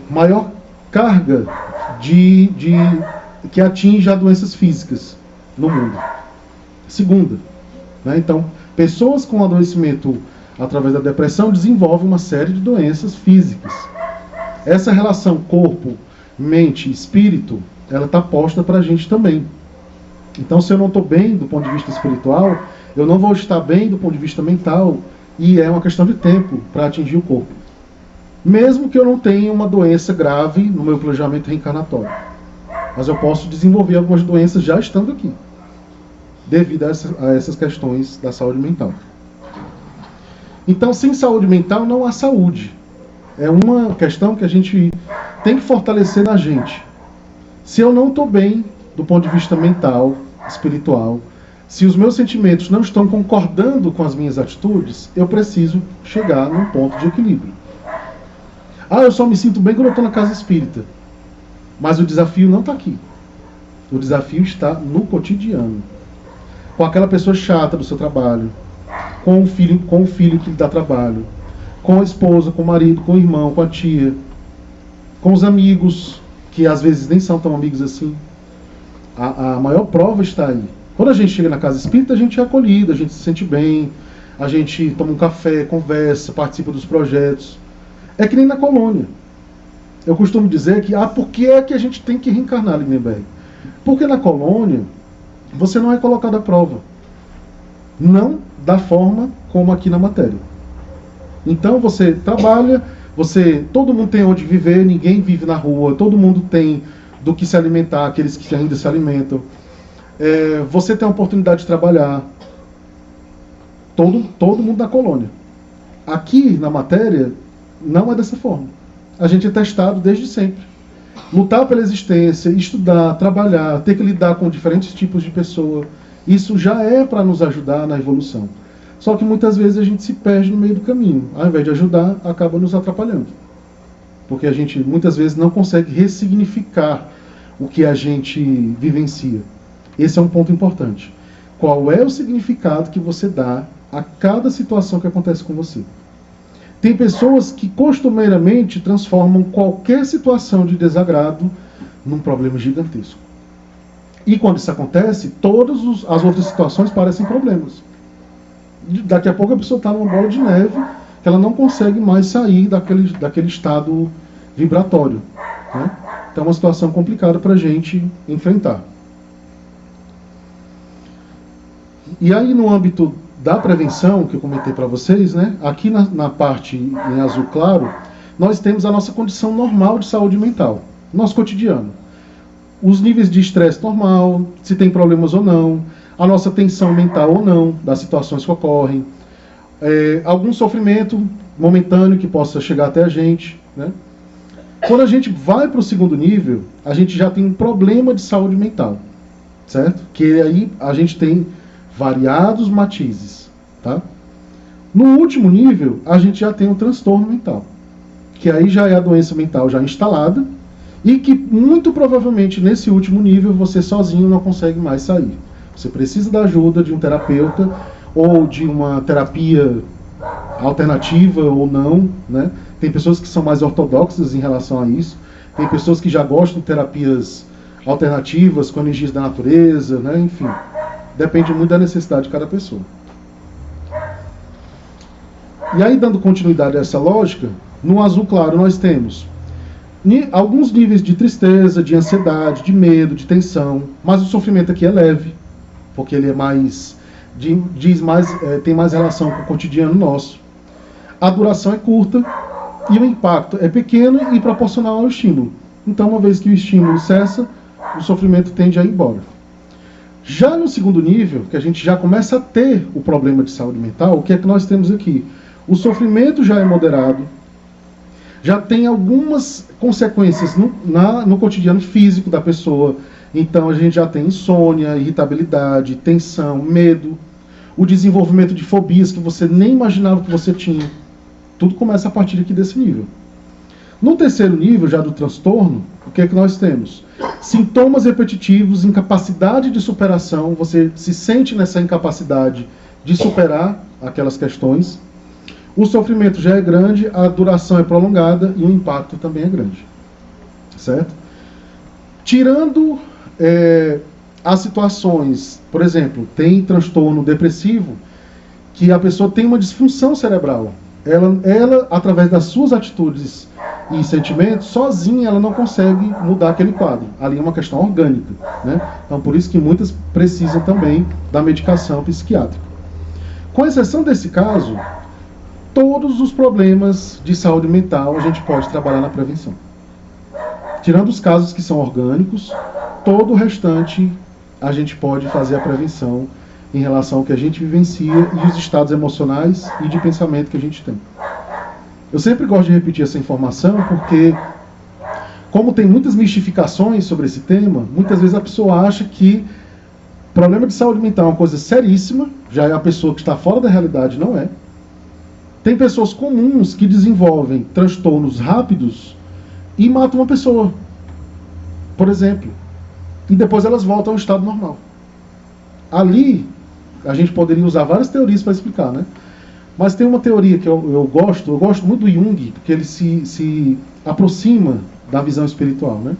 maior carga que atinge as doenças físicas no mundo. Segunda. Né? Então, pessoas com adoecimento através da depressão desenvolvem uma série de doenças físicas. Essa relação corpo, mente, espírito, ela está posta para a gente também. Então, se eu não estou bem do ponto de vista espiritual, eu não vou estar bem do ponto de vista mental, e é uma questão de tempo para atingir o corpo. Mesmo que eu não tenha uma doença grave no meu planejamento reencarnatório. Mas eu posso desenvolver algumas doenças já estando aqui, devido a essas questões da saúde mental. Então, sem saúde mental não há saúde. É uma questão que a gente tem que fortalecer na gente. Se eu não estou bem do ponto de vista mental, espiritual, se os meus sentimentos não estão concordando com as minhas atitudes, eu preciso chegar num ponto de equilíbrio. Eu só me sinto bem quando eu estou na casa espírita. Mas o desafio não está aqui. O desafio está no cotidiano. Com aquela pessoa chata do seu trabalho, com o filho que lhe dá trabalho, com a esposa, com o marido, com o irmão, com a tia, com os amigos, que às vezes nem são tão amigos assim. A maior prova está aí. Quando a gente chega na casa espírita, a gente é acolhido, a gente se sente bem, a gente toma um café, conversa, participa dos projetos. É que nem na colônia. Eu costumo dizer que, por que é que a gente tem que reencarnar, Lindenberg? Porque na colônia, você não é colocado à prova. Não da forma como aqui na matéria. Então você trabalha, todo mundo tem onde viver, ninguém vive na rua, todo mundo tem do que se alimentar, aqueles que ainda se alimentam. Você tem a oportunidade de trabalhar. Todo mundo na colônia. Aqui na matéria, não é dessa forma. A gente é testado desde sempre. Lutar pela existência, estudar, trabalhar, ter que lidar com diferentes tipos de pessoa. Isso já é para nos ajudar na evolução. Só que muitas vezes a gente se perde no meio do caminho. Ao invés de ajudar, acaba nos atrapalhando. Porque a gente muitas vezes não consegue ressignificar o que a gente vivencia. Esse é um ponto importante. Qual é o significado que você dá a cada situação que acontece com você? Tem pessoas que costumeiramente transformam qualquer situação de desagrado num problema gigantesco. E quando isso acontece, todas as outras situações parecem problemas. Daqui a pouco a pessoa está numa bola de neve que ela não consegue mais sair daquele estado vibratório, né? Então é uma situação complicada para a gente enfrentar. E aí no âmbito da prevenção, que eu comentei para vocês, né? Aqui na parte em azul claro, nós temos a nossa condição normal de saúde mental, nosso cotidiano. Os níveis de estresse normal, se tem problemas ou não, a nossa tensão mental ou não, das situações que ocorrem, algum sofrimento momentâneo que possa chegar até a gente, né? Quando a gente vai para o segundo nível, a gente já tem um problema de saúde mental, certo? Que aí a gente tem variados matizes, tá? No último nível, a gente já tem um transtorno mental, que aí já é a doença mental já instalada e que muito provavelmente nesse último nível você sozinho não consegue mais sair. Você precisa da ajuda de um terapeuta ou de uma terapia alternativa ou não, né? Tem pessoas que são mais ortodoxas em relação a isso, tem pessoas que já gostam de terapias alternativas com energias da natureza, né? Enfim, depende muito da necessidade de cada pessoa. E aí, dando continuidade a essa lógica, no azul claro nós temos alguns níveis de tristeza, de ansiedade, de medo, de tensão, mas o sofrimento aqui é leve, porque ele é mais, tem mais relação com o cotidiano nosso. A duração é curta e o impacto é pequeno e proporcional ao estímulo. Então, uma vez que o estímulo cessa, o sofrimento tende a ir embora. Já no segundo nível, que a gente já começa a ter o problema de saúde mental, o que é que nós temos aqui? O sofrimento já é moderado, já tem algumas consequências no cotidiano físico da pessoa. Então a gente já tem insônia, irritabilidade, tensão, medo, o desenvolvimento de fobias que você nem imaginava que você tinha. Tudo começa a partir aqui desse nível. No terceiro nível, já do transtorno, o que é que nós temos? Sintomas repetitivos, incapacidade de superação, você se sente nessa incapacidade de superar aquelas questões. O sofrimento já é grande, a duração é prolongada e o impacto também é grande. Certo? Tirando as situações, por exemplo, tem transtorno depressivo, que a pessoa tem uma disfunção cerebral. Ela, através das suas atitudes e sentimentos, sozinha ela não consegue mudar aquele quadro. Ali é uma questão orgânica, né? Então, por isso que muitas precisam também da medicação psiquiátrica. Com exceção desse caso, todos os problemas de saúde mental a gente pode trabalhar na prevenção. Tirando os casos que são orgânicos, todo o restante a gente pode fazer a prevenção em relação ao que a gente vivencia e os estados emocionais e de pensamento que a gente tem. Eu sempre gosto de repetir essa informação porque, como tem muitas mistificações sobre esse tema, muitas vezes a pessoa acha que problema de saúde mental é uma coisa seríssima, já é a pessoa que está fora da realidade, não é. Tem pessoas comuns que desenvolvem transtornos rápidos e matam uma pessoa, por exemplo, e depois elas voltam ao estado normal. Ali, a gente poderia usar várias teorias para explicar, né? Mas tem uma teoria que eu gosto muito do Jung, porque ele se aproxima da visão espiritual, né?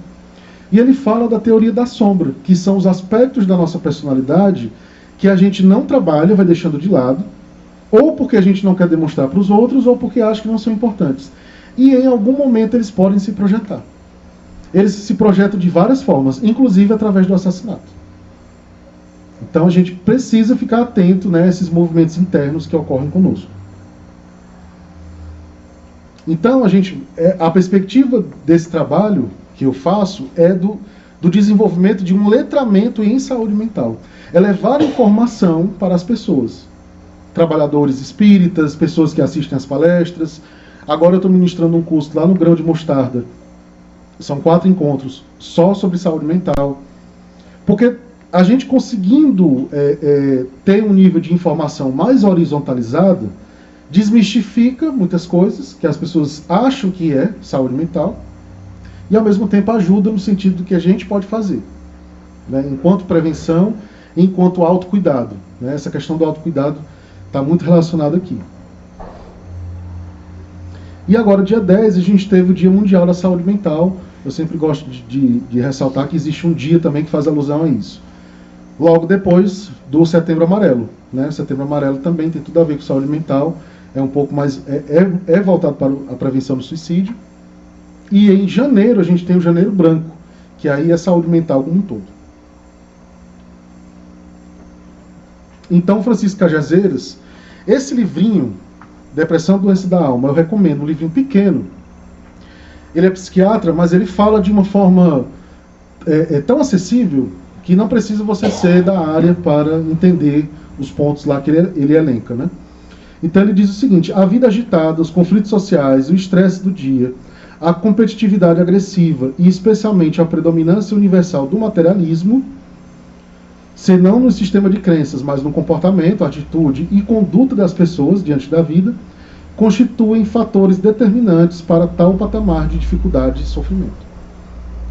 E ele fala da teoria da sombra, que são os aspectos da nossa personalidade que a gente não trabalha, vai deixando de lado, ou porque a gente não quer demonstrar para os outros, ou porque acha que não são importantes. E em algum momento eles podem se projetar. Eles se projetam de várias formas, inclusive através do assassinato. Então a gente precisa ficar atento, né, a esses movimentos internos que ocorrem conosco. Então a perspectiva desse trabalho que eu faço é do desenvolvimento de um letramento em saúde mental. É levar informação para as pessoas. Trabalhadores espíritas, pessoas que assistem às palestras. Agora eu estou ministrando um curso lá no Grão de Mostarda. São 4 encontros só sobre saúde mental. Porque a gente conseguindo ter um nível de informação mais horizontalizado, desmistifica muitas coisas que as pessoas acham que é saúde mental e, ao mesmo tempo, ajuda no sentido do que a gente pode fazer, né, enquanto prevenção, enquanto autocuidado. Né, essa questão do autocuidado está muito relacionada aqui. E agora, dia 10, a gente teve o Dia Mundial da Saúde Mental. Eu sempre gosto de ressaltar que existe um dia também que faz alusão a isso. Logo depois do Setembro Amarelo. Né? O Setembro Amarelo também tem tudo a ver com saúde mental, é um pouco mais voltado para a prevenção do suicídio. E em janeiro a gente tem o Janeiro Branco, que aí é saúde mental como um todo. Então, Francisco Cajazeiras, esse livrinho, Depressão, Doença da Alma, eu recomendo, um livrinho pequeno. Ele é psiquiatra, mas ele fala de uma forma tão acessível que não precisa você ser da área para entender os pontos lá que ele elenca, né? Então ele diz o seguinte: a vida agitada, os conflitos sociais, o estresse do dia, a competitividade agressiva e especialmente a predominância universal do materialismo, se não no sistema de crenças, mas no comportamento, atitude e conduta das pessoas diante da vida, constituem fatores determinantes para tal patamar de dificuldade e sofrimento.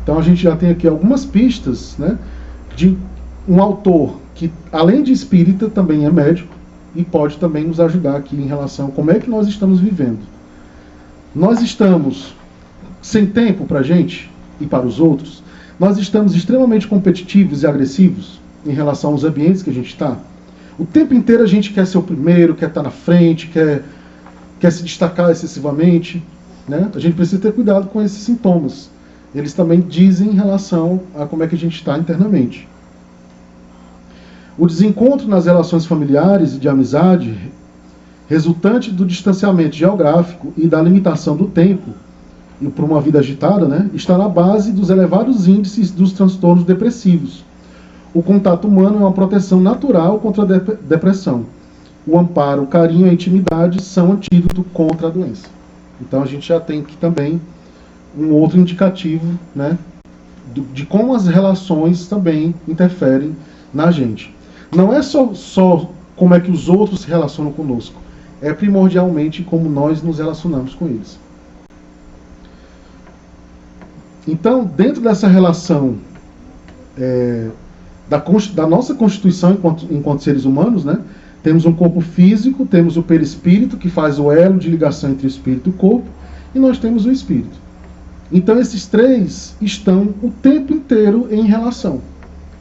Então a gente já tem aqui algumas pistas, né, de um autor que, além de espírita, também é médico e pode também nos ajudar aqui em relação a como é que nós estamos vivendo. Nós estamos sem tempo para a gente e para os outros. Nós estamos extremamente competitivos e agressivos em relação aos ambientes que a gente está. O tempo inteiro a gente quer ser o primeiro, quer estar na frente, quer se destacar excessivamente, né? A gente precisa ter cuidado com esses sintomas. Eles também dizem em relação a como é que a gente está internamente. O desencontro nas relações familiares e de amizade, resultante do distanciamento geográfico e da limitação do tempo, e por uma vida agitada, né, está na base dos elevados índices dos transtornos depressivos. O contato humano é uma proteção natural contra a depressão. O amparo, o carinho e a intimidade são antídoto contra a doença. Então a gente já tem aqui também um outro indicativo, né, de como as relações também interferem na gente. Não é só como é que os outros se relacionam conosco, é primordialmente como nós nos relacionamos com eles. Então, dentro dessa relação da nossa constituição enquanto seres humanos, né, temos um corpo físico, temos o perispírito, que faz o elo de ligação entre o espírito e o corpo, e nós temos o espírito. Então esses três estão o tempo inteiro em relação.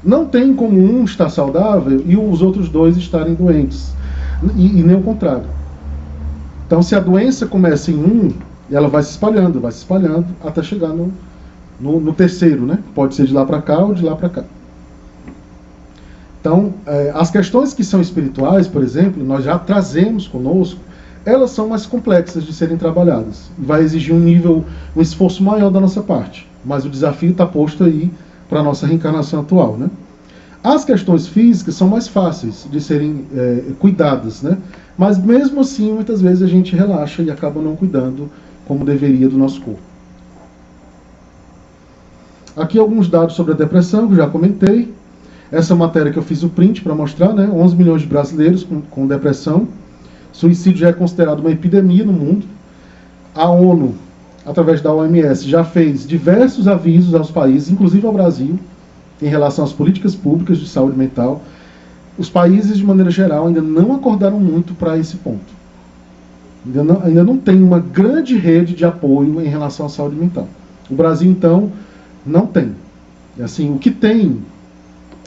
Não tem como um estar saudável e os outros dois estarem doentes, e nem o contrário. Então, se a doença começa em um, ela vai se espalhando até chegar no terceiro, né? Pode ser de lá para cá ou de lá para cá. Então, as questões que são espirituais, por exemplo, nós já trazemos conosco, elas são mais complexas de serem trabalhadas. Vai exigir um esforço maior da nossa parte. Mas o desafio está posto aí para a nossa reencarnação atual, né? As questões físicas são mais fáceis de serem cuidadas, né? Mas mesmo assim, muitas vezes a gente relaxa e acaba não cuidando como deveria do nosso corpo. Aqui alguns dados sobre a depressão, que eu já comentei. Essa matéria que eu fiz o print para mostrar, né? 11 milhões de brasileiros com depressão. Suicídio já é considerado uma epidemia no mundo. A ONU, através da OMS, já fez diversos avisos aos países, inclusive ao Brasil, em relação às políticas públicas de saúde mental. Os países, de maneira geral, ainda não acordaram muito para esse ponto. Ainda não tem uma grande rede de apoio em relação à saúde mental. O Brasil, então, não tem. Assim, o que tem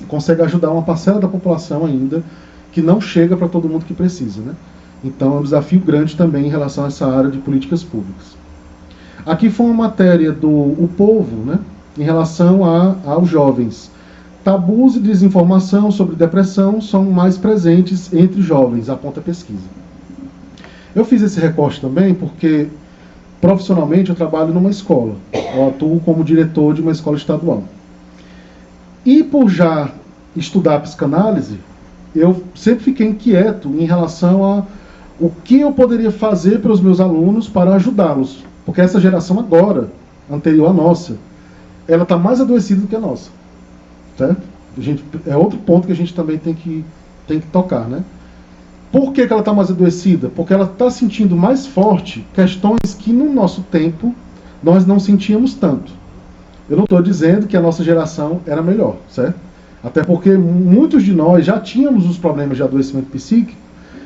consegue ajudar uma parcela da população ainda, que não chega para todo mundo que precisa, né? Então é um desafio grande também em relação a essa área de políticas públicas. Aqui foi uma matéria do O Povo, né, em relação aos jovens. Tabus e desinformação sobre depressão são mais presentes entre jovens, aponta a pesquisa. Eu fiz esse recorte também porque, profissionalmente, eu trabalho numa escola. Eu atuo como diretor de uma escola estadual. E por já estudar psicanálise, eu sempre fiquei inquieto em relação a o que eu poderia fazer para os meus alunos para ajudá-los. Porque essa geração agora, anterior à nossa, ela está mais adoecida do que a nossa. Certo? É outro ponto que a gente também tem que tocar, né? Por que ela está mais adoecida? Porque ela está sentindo mais forte questões que no nosso tempo nós não sentíamos tanto. Eu não estou dizendo que a nossa geração era melhor, certo? Até porque muitos de nós já tínhamos os problemas de adoecimento psíquico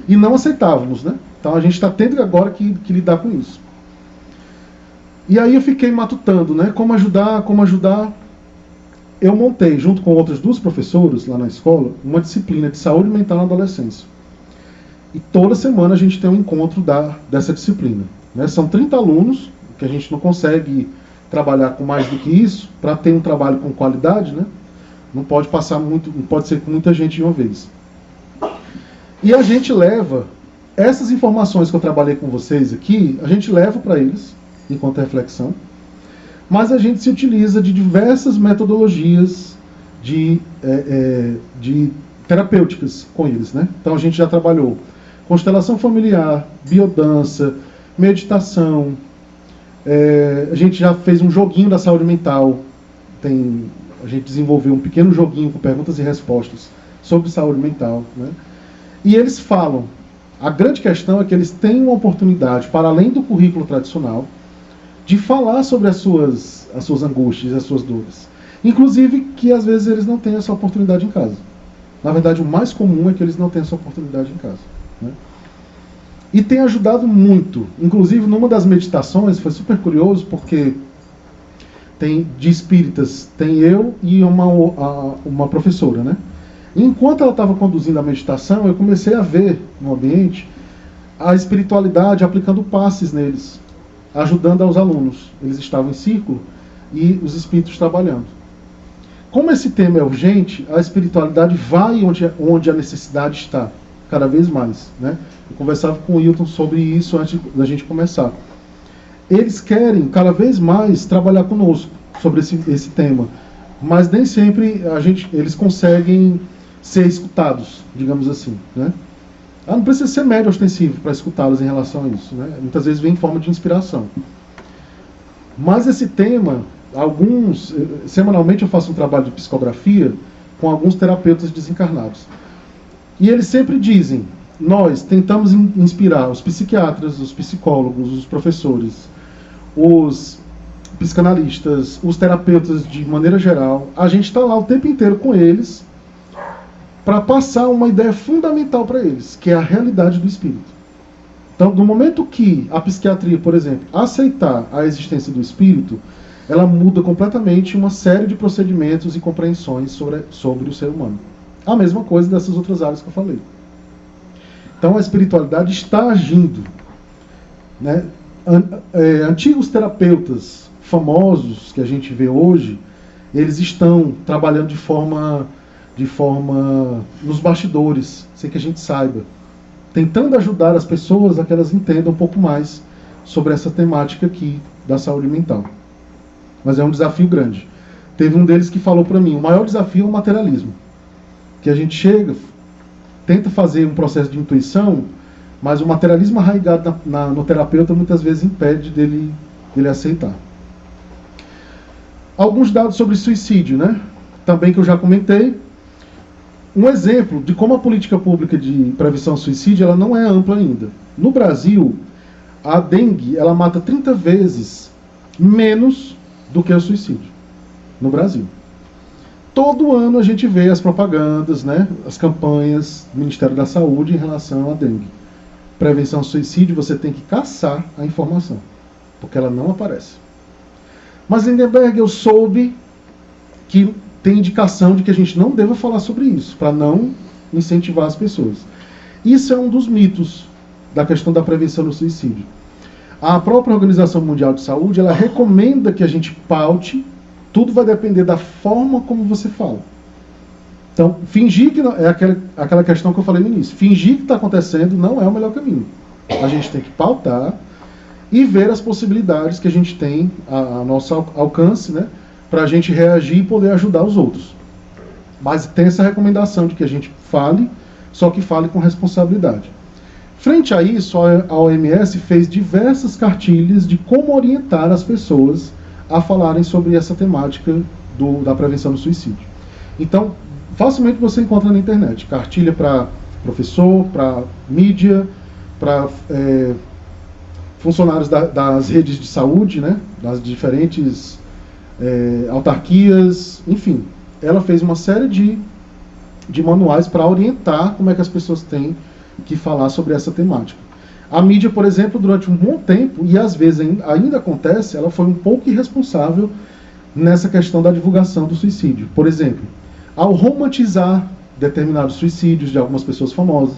e não aceitávamos, né? Então a gente está tendo agora que lidar com isso. E aí eu fiquei matutando, né? Como ajudar. Eu montei, junto com outras duas professoras lá na escola, uma disciplina de saúde mental na adolescência. E toda semana a gente tem um encontro dessa disciplina, né? São 30 alunos, que a gente não consegue trabalhar com mais do que isso, para ter um trabalho com qualidade, né? Não pode ser com muita gente de uma vez. E a gente leva essas informações que eu trabalhei com vocês aqui, a gente leva para eles, enquanto reflexão, mas a gente se utiliza de diversas metodologias de terapêuticas com eles, né? Então a gente já trabalhou constelação familiar, biodança, meditação, a gente já fez um joguinho da saúde mental, a gente desenvolveu um pequeno joguinho com perguntas e respostas sobre saúde mental, né? E eles falam, a grande questão é que eles têm uma oportunidade, para além do currículo tradicional, de falar sobre as suas angústias, as suas dores. Inclusive que às vezes eles não têm essa oportunidade em casa. Na verdade, o mais comum é que eles não têm essa oportunidade em casa, né? E tem ajudado muito. Inclusive, numa das meditações, foi super curioso, porque de espíritas, tem eu e uma professora, né? E enquanto ela estava conduzindo a meditação, eu comecei a ver no ambiente a espiritualidade aplicando passes neles, ajudando aos alunos. Eles estavam em círculo e os espíritos trabalhando. Como esse tema é urgente, a espiritualidade vai onde a necessidade está, cada vez mais, né? Eu conversava com o Hilton sobre isso antes da gente começar. Eles querem cada vez mais trabalhar conosco sobre esse tema, mas nem sempre eles conseguem ser escutados, digamos assim, né? Não precisa ser médio ostensivo para escutá-los em relação a isso, né? Muitas vezes vem em forma de inspiração. Mas esse tema, semanalmente eu faço um trabalho de psicografia com alguns terapeutas desencarnados. E eles sempre dizem, nós tentamos inspirar os psiquiatras, os psicólogos, os professores, os psicanalistas, os terapeutas de maneira geral. A gente está lá o tempo inteiro com eles para passar uma ideia fundamental para eles, que é a realidade do espírito. Então, no momento que a psiquiatria, por exemplo, aceitar a existência do espírito, ela muda completamente uma série de procedimentos e compreensões sobre o ser humano. A mesma coisa dessas outras áreas que eu falei. Então, a espiritualidade está agindo, né? Antigos terapeutas famosos que a gente vê hoje, eles estão trabalhando de forma nos bastidores, sem que a gente saiba, tentando ajudar as pessoas a que elas entendam um pouco mais sobre essa temática aqui da saúde mental. Mas é um desafio grande. Teve um deles que falou para mim, o maior desafio é o materialismo. Que a gente tenta fazer um processo de intuição, mas o materialismo arraigado no terapeuta muitas vezes impede dele aceitar. Alguns dados sobre suicídio, né? Também que eu já comentei. Um exemplo de como a política pública de prevenção ao suicídio ela não é ampla ainda. No Brasil, a dengue ela mata 30 vezes menos do que o suicídio. No Brasil. Todo ano a gente vê as propagandas, né, as campanhas do Ministério da Saúde em relação à dengue. Prevenção ao suicídio, você tem que caçar a informação, porque ela não aparece. Mas Lindenberg, eu soube que tem indicação de que a gente não deva falar sobre isso, para não incentivar as pessoas. Isso é um dos mitos da questão da prevenção do suicídio. A própria Organização Mundial de Saúde, ela recomenda que a gente paute, tudo vai depender da forma como você fala. Então, fingir que não, é aquela questão que eu falei no início, fingir que está acontecendo não é o melhor caminho. A gente tem que pautar e ver as possibilidades que a gente tem a nosso alcance, né, para a gente reagir e poder ajudar os outros. Mas tem essa recomendação de que a gente fale, só que fale com responsabilidade. Frente a isso, a OMS fez diversas cartilhas de como orientar as pessoas a falarem sobre essa temática da prevenção do suicídio. Então, facilmente você encontra na internet. Cartilha para professor, para mídia, para funcionários das redes de saúde, né, das diferentes autarquias, enfim. Ela fez uma série de manuais para orientar como é que as pessoas têm que falar sobre essa temática. A mídia, por exemplo, durante um bom tempo, e às vezes ainda acontece, ela foi um pouco irresponsável nessa questão da divulgação do suicídio. Por exemplo, ao romantizar determinados suicídios de algumas pessoas famosas.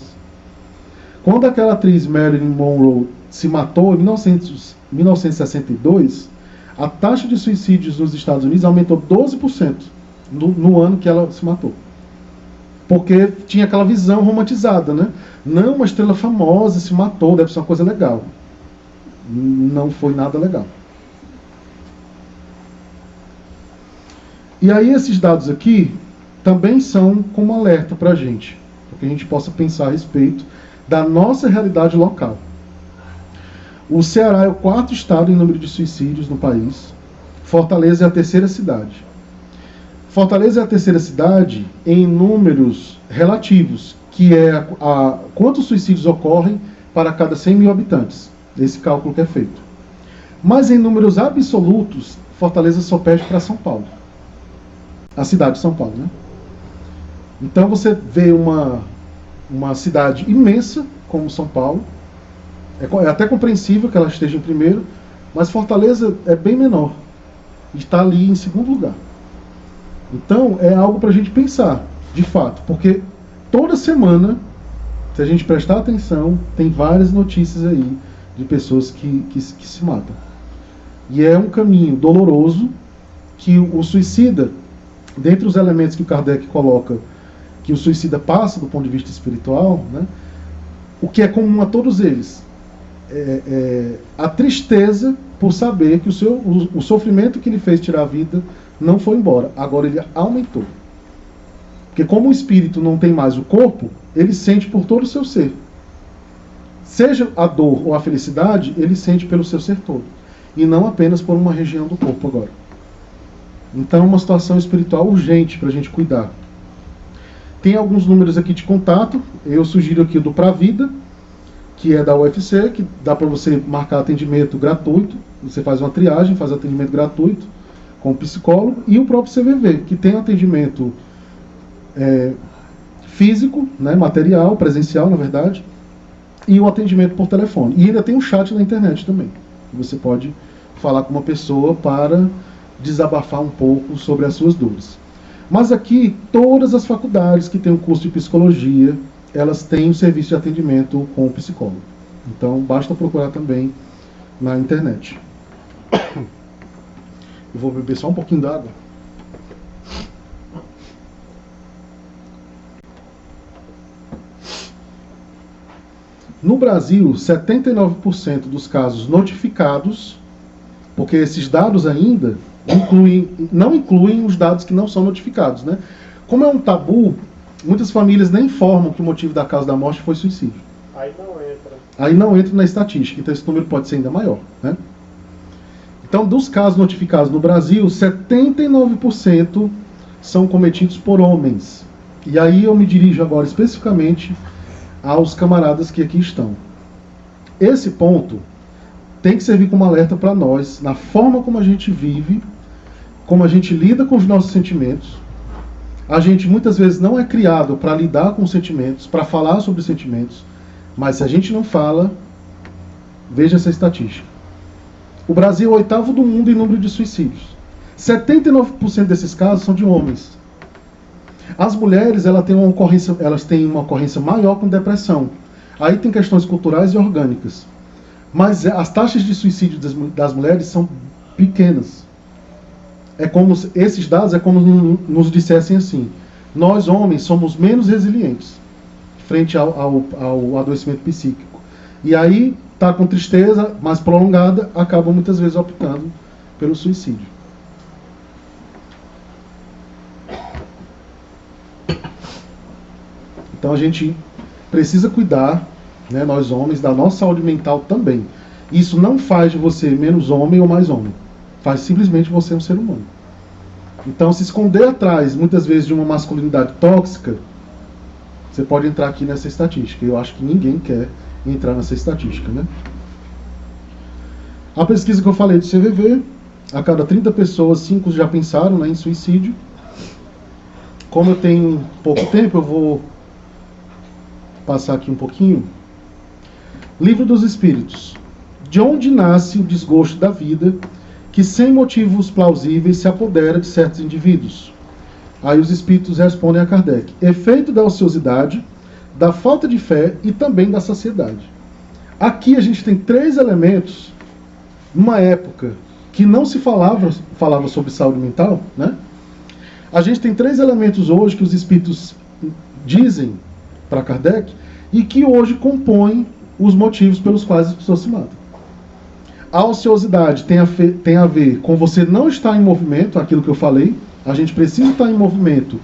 Quando aquela atriz Marilyn Monroe se matou em 1962, a taxa de suicídios nos Estados Unidos aumentou 12% no ano que ela se matou. Porque tinha aquela visão romantizada, né? Não, uma estrela famosa se matou, deve ser uma coisa legal. Não foi nada legal. E aí esses dados aqui também são como alerta para a gente, para que a gente possa pensar a respeito da nossa realidade local. O Ceará é o 4º estado em número de suicídios no país. Fortaleza é a 3ª cidade. Fortaleza é a 3ª cidade em números relativos, que é quantos suicídios ocorrem para cada 100 mil habitantes. Esse cálculo que é feito. Mas em números absolutos, Fortaleza só perde para São Paulo. A cidade de São Paulo, né? Então você vê uma cidade imensa como São Paulo. É até compreensível que ela esteja em primeiro, mas Fortaleza é bem menor. E está ali em segundo lugar. Então é algo para a gente pensar, de fato. Porque toda semana, se a gente prestar atenção, tem várias notícias aí de pessoas que se matam. E é um caminho doloroso que o suicida, dentre os elementos que o Kardec coloca, que o suicida passa do ponto de vista espiritual, né, o que é comum a todos eles, a tristeza por saber que o sofrimento que lhe fez tirar a vida não foi embora, agora ele aumentou. Porque como o espírito não tem mais o corpo, ele sente por todo o seu ser. Seja a dor ou a felicidade, ele sente pelo seu ser todo. E não apenas por uma região do corpo agora. Então é uma situação espiritual urgente para a gente cuidar. Tem alguns números aqui de contato. Eu sugiro aqui o do Pra Vida, que é da UFC, que dá para você marcar atendimento gratuito. Você faz uma triagem, faz atendimento gratuito com o psicólogo. E o próprio CVV, que tem atendimento físico, né, material, presencial, na verdade, e o atendimento por telefone. E ainda tem um chat na internet também. Você pode falar com uma pessoa para desabafar um pouco sobre as suas dores. Mas aqui, todas as faculdades que têm um curso de psicologia, elas têm um serviço de atendimento com o psicólogo. Então, basta procurar também na internet. Eu vou beber só um pouquinho d'água. No Brasil, 79% dos casos notificados, porque esses dados ainda não incluem os dados que não são notificados, né? Como é um tabu, muitas famílias nem informam que o motivo da causa da morte foi suicídio. Aí não entra na estatística, então esse número pode ser ainda maior, né? Então, dos casos notificados no Brasil, 79% são cometidos por homens. E aí eu me dirijo agora especificamente aos camaradas que aqui estão. Esse ponto tem que servir como alerta para nós, na forma como a gente vive, como a gente lida com os nossos sentimentos. A gente muitas vezes não é criado para lidar com os sentimentos, para falar sobre os sentimentos, mas se a gente não fala, veja essa estatística. O Brasil é o 8º do mundo em número de suicídios. 79% desses casos são de homens. As mulheres, elas têm uma ocorrência maior com depressão. Aí tem questões culturais e orgânicas. Mas as taxas de suicídio das mulheres são pequenas. Esses dados é como nos dissessem assim: nós homens somos menos resilientes frente ao adoecimento psíquico. E aí está com tristeza mais prolongada, acabam muitas vezes optando pelo suicídio. Então a gente precisa cuidar, né, nós homens, da nossa saúde mental também. Isso não faz de você menos homem ou mais homem. Faz simplesmente você um ser humano. Então, se esconder atrás, muitas vezes, de uma masculinidade tóxica, você pode entrar aqui nessa estatística. Eu acho que ninguém quer entrar nessa estatística, né? A pesquisa que eu falei do CVV, a cada 30 pessoas, 5 já pensaram, né, em suicídio. Como eu tenho pouco tempo, eu vou passar aqui um pouquinho. Livro dos Espíritos. De onde nasce o desgosto da vida que, sem motivos plausíveis, se apodera de certos indivíduos? Aí os Espíritos respondem a Kardec. Efeito da ociosidade, da falta de fé e também da saciedade. Aqui a gente tem 3 elementos, numa época que não se falava sobre saúde mental, né? A gente tem 3 elementos hoje que os Espíritos dizem para Kardec e que hoje compõem os motivos pelos quais as pessoas se matam. A ociosidade tem a ver com você não estar em movimento, aquilo que eu falei. A gente precisa estar em movimento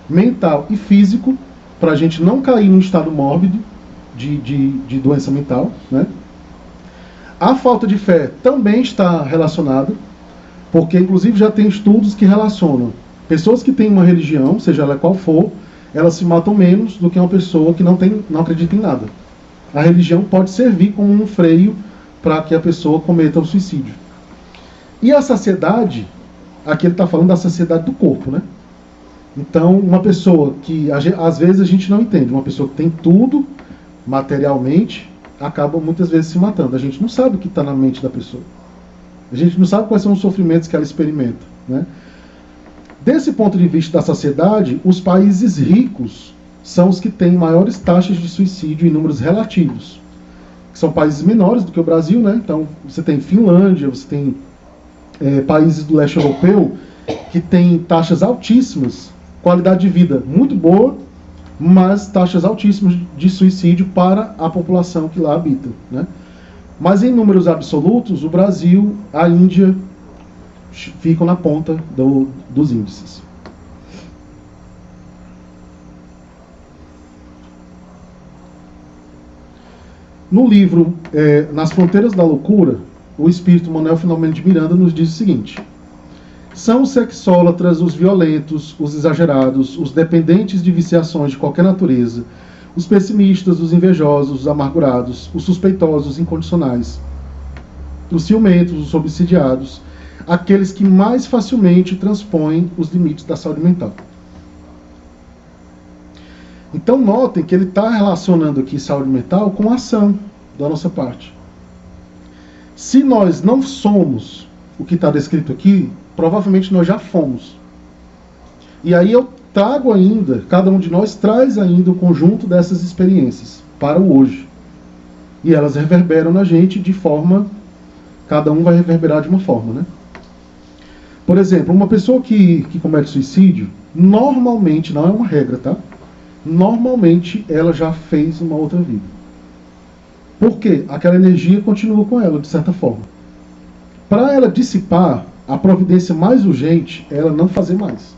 mental e físico para a gente não cair num estado mórbido de doença mental, né? A falta de fé também está relacionada, porque inclusive já tem estudos que relacionam pessoas que têm uma religião, seja ela qual for, elas se matam menos do que uma pessoa que não acredita em nada. A religião pode servir como um freio para que a pessoa cometa o suicídio. E a saciedade, aqui ele está falando da saciedade do corpo, né? Então, uma pessoa que às vezes a gente não entende, uma pessoa que tem tudo materialmente, acaba muitas vezes se matando. A gente não sabe o que está na mente da pessoa. A gente não sabe quais são os sofrimentos que ela experimenta, né? Desse ponto de vista da saciedade, os países ricos são os que têm maiores taxas de suicídio em números relativos. Que são países menores do que o Brasil, né? Então, você tem Finlândia, você tem países do leste europeu que têm taxas altíssimas, qualidade de vida muito boa, mas taxas altíssimas de suicídio para a população que lá habita, né? Mas em números absolutos, o Brasil, a Índia ficam na ponta dos índices. No livro Nas Fronteiras da Loucura, o espírito Manuel Filomeno de Miranda nos diz o seguinte: são os sexólatras, os violentos, os exagerados, os dependentes de viciações de qualquer natureza, os pessimistas, os invejosos, os amargurados, os suspeitosos, os incondicionais, os ciumentos, os obsidiados, aqueles que mais facilmente transpõem os limites da saúde mental. Então notem que ele está relacionando aqui saúde mental com ação da nossa parte. Se nós não somos o que está descrito aqui, provavelmente nós já fomos. E aí eu trago ainda, cada um de nós traz ainda o conjunto dessas experiências para o hoje. E elas reverberam na gente de forma, cada um vai reverberar de uma forma, né? Por exemplo, uma pessoa que comete suicídio, normalmente, não é uma regra, tá? Normalmente ela já fez uma outra vida. Por quê? Aquela energia continua com ela, de certa forma. Para ela dissipar, a providência mais urgente é ela não fazer mais.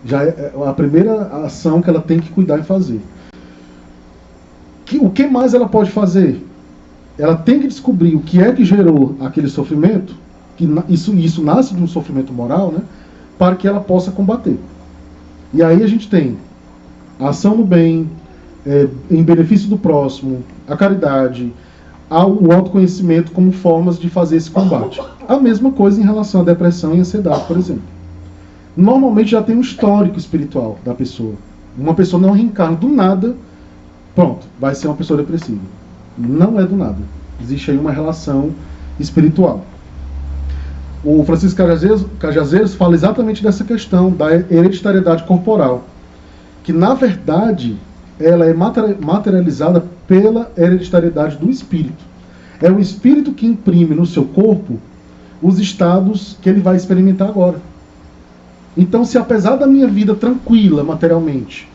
Já é a primeira ação que ela tem que cuidar e fazer. O que mais ela pode fazer? Ela tem que descobrir o que é que gerou aquele sofrimento, que isso nasce de um sofrimento moral, né? Para que ela possa combater. E aí a gente tem a ação no bem, em benefício do próximo, a caridade, o autoconhecimento como formas de fazer esse combate. A mesma coisa em relação à depressão e ansiedade, por exemplo. Normalmente já tem um histórico espiritual da pessoa. Uma pessoa não reencarna do nada, pronto, vai ser uma pessoa depressiva. Não é do nada. Existe aí uma relação espiritual. O Francisco Cajazeiros fala exatamente dessa questão da hereditariedade corporal, que na verdade ela é materializada pela hereditariedade do espírito. É o espírito que imprime no seu corpo os estados que ele vai experimentar agora. Então, se apesar da minha vida tranquila materialmente,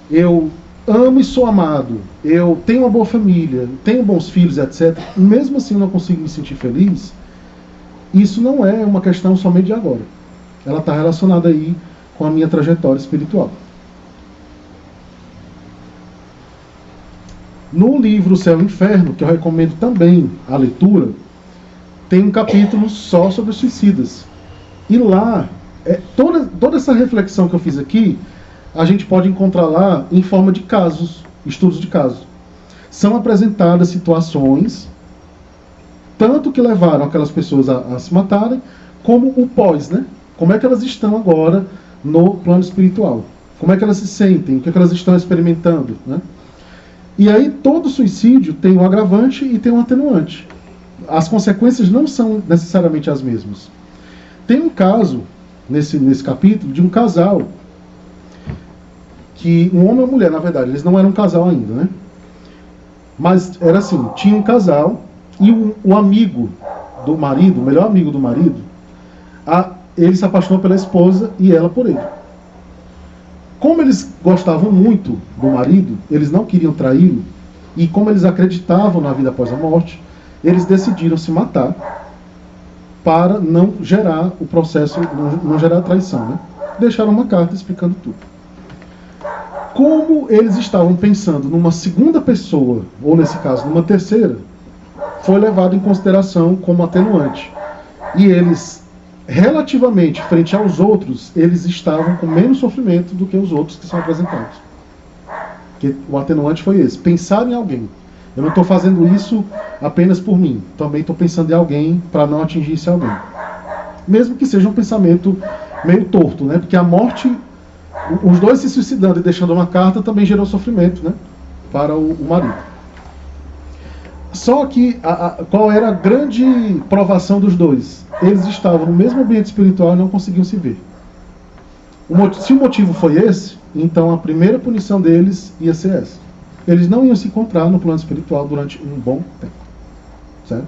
eu amo e sou amado, eu tenho uma boa família, tenho bons filhos, etc., mesmo assim eu não consigo me sentir feliz, isso não é uma questão somente de agora. Ela está relacionada aí com a minha trajetória espiritual. No livro Céu e Inferno, que eu recomendo também a leitura, tem um capítulo só sobre os suicidas. E lá Toda essa reflexão que eu fiz aqui, a gente pode encontrar lá em forma de casos, estudos de casos. São apresentadas situações, tanto que levaram aquelas pessoas a se matarem, como o pós, né? Como é que elas estão agora no plano espiritual? Como é que elas se sentem? O que é que elas estão experimentando, né? E aí todo suicídio tem um agravante e tem um atenuante. As consequências não são necessariamente as mesmas. Tem um caso, nesse capítulo, de um casal, que um homem e uma mulher, na verdade, eles não eram um casal ainda, né? Mas era assim, tinha um casal e o amigo do marido, o melhor amigo do marido, ele se apaixonou pela esposa e ela por ele. Como eles gostavam muito do marido, eles não queriam traí-lo, e como eles acreditavam na vida após a morte, eles decidiram se matar para não gerar o processo, não gerar a traição, né? Deixaram uma carta explicando tudo. Como eles estavam pensando numa segunda pessoa, ou nesse caso numa terceira, foi levado em consideração como atenuante. E eles, relativamente, frente aos outros, eles estavam com menos sofrimento do que os outros que são apresentados. Porque o atenuante foi esse, pensar em alguém. Eu não estou fazendo isso apenas por mim, também estou pensando em alguém para não atingir esse alguém. Mesmo que seja um pensamento meio torto, né? Porque a morte, os dois se suicidando e deixando uma carta também gerou sofrimento, né? Para o marido. Só que qual era a grande provação dos dois? Eles estavam no mesmo ambiente espiritual e não conseguiam se ver. Se o motivo foi esse, então a primeira punição deles ia ser essa. Eles não iam se encontrar no plano espiritual durante um bom tempo. Certo?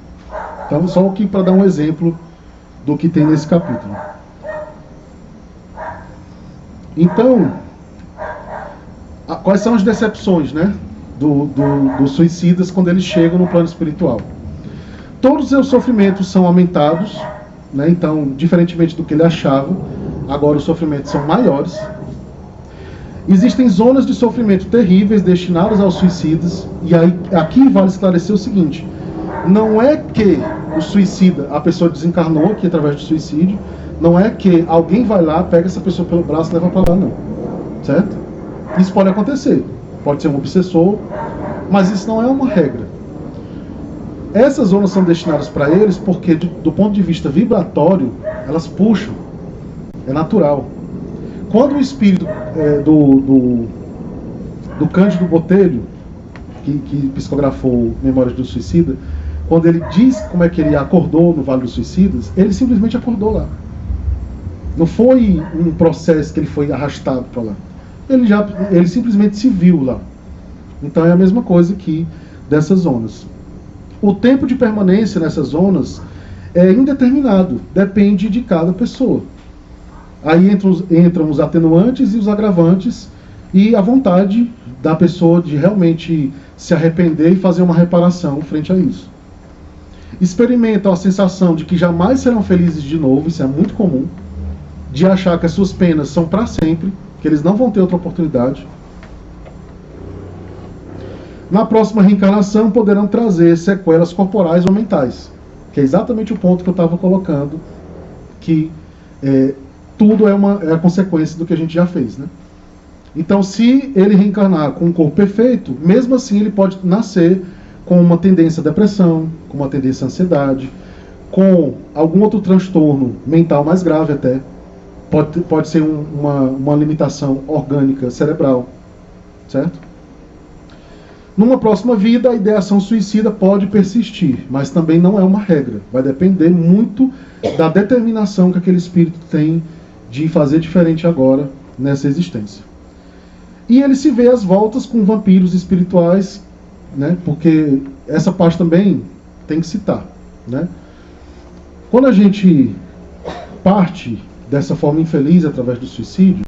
Então, só aqui para dar um exemplo do que tem nesse capítulo. Então, quais são as decepções, né, dos suicidas quando eles chegam no plano espiritual? Todos os seus sofrimentos são aumentados, né? Então, diferentemente do que ele achava, agora os sofrimentos são maiores. Existem zonas de sofrimento terríveis destinadas aos suicidas, e aí, aqui vale esclarecer o seguinte: não é que o suicida, a pessoa desencarnou aqui através do suicídio, não é que alguém vai lá, pega essa pessoa pelo braço e leva para lá, não. Certo? Isso pode acontecer. Pode ser um obsessor, mas isso não é uma regra. Essas zonas são destinadas para eles porque, do ponto de vista vibratório, elas puxam. É natural. Quando o espírito do Cândido Botelho, que psicografou Memórias do Suicida, quando ele diz como é que ele acordou no Vale dos Suicidas, ele simplesmente acordou lá. Não foi um processo que ele foi arrastado para lá. Ele simplesmente se viu lá. Então é a mesma coisa aqui dessas zonas. O tempo de permanência nessas zonas é indeterminado, depende de cada pessoa. Aí entram os atenuantes e os agravantes e a vontade da pessoa de realmente se arrepender e fazer uma reparação frente a isso. Experimentam a sensação de que jamais serão felizes de novo, isso é muito comum, de achar que as suas penas são para sempre, que eles não vão ter outra oportunidade. Na próxima reencarnação poderão trazer sequelas corporais ou mentais, que é exatamente o ponto que eu estava colocando, que tudo é a consequência do que a gente já fez, né? Então, se ele reencarnar com um corpo perfeito, mesmo assim ele pode nascer com uma tendência à depressão, com uma tendência à ansiedade, com algum outro transtorno mental mais grave até. Pode ser uma limitação orgânica cerebral, certo? Numa próxima vida, a ideação suicida pode persistir, mas também não é uma regra. Vai depender muito da determinação que aquele espírito tem de fazer diferente agora nessa existência. E ele se vê às voltas com vampiros espirituais, né? Porque essa parte também tem que citar, né? Quando a gente parte dessa forma infeliz através do suicídio,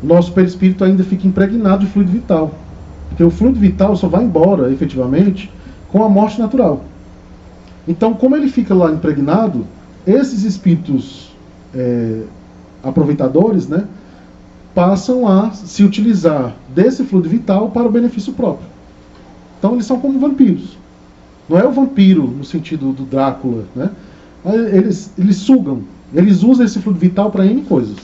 o nosso perispírito ainda fica impregnado de fluido vital. Porque o fluido vital só vai embora, efetivamente, com a morte natural. Então, como ele fica lá impregnado, esses espíritos aproveitadores, né, passam a se utilizar desse fluido vital para o benefício próprio. Então, eles são como vampiros. Não é o vampiro no sentido do Drácula, né? Eles sugam Eles usam esse fluido vital para N coisas.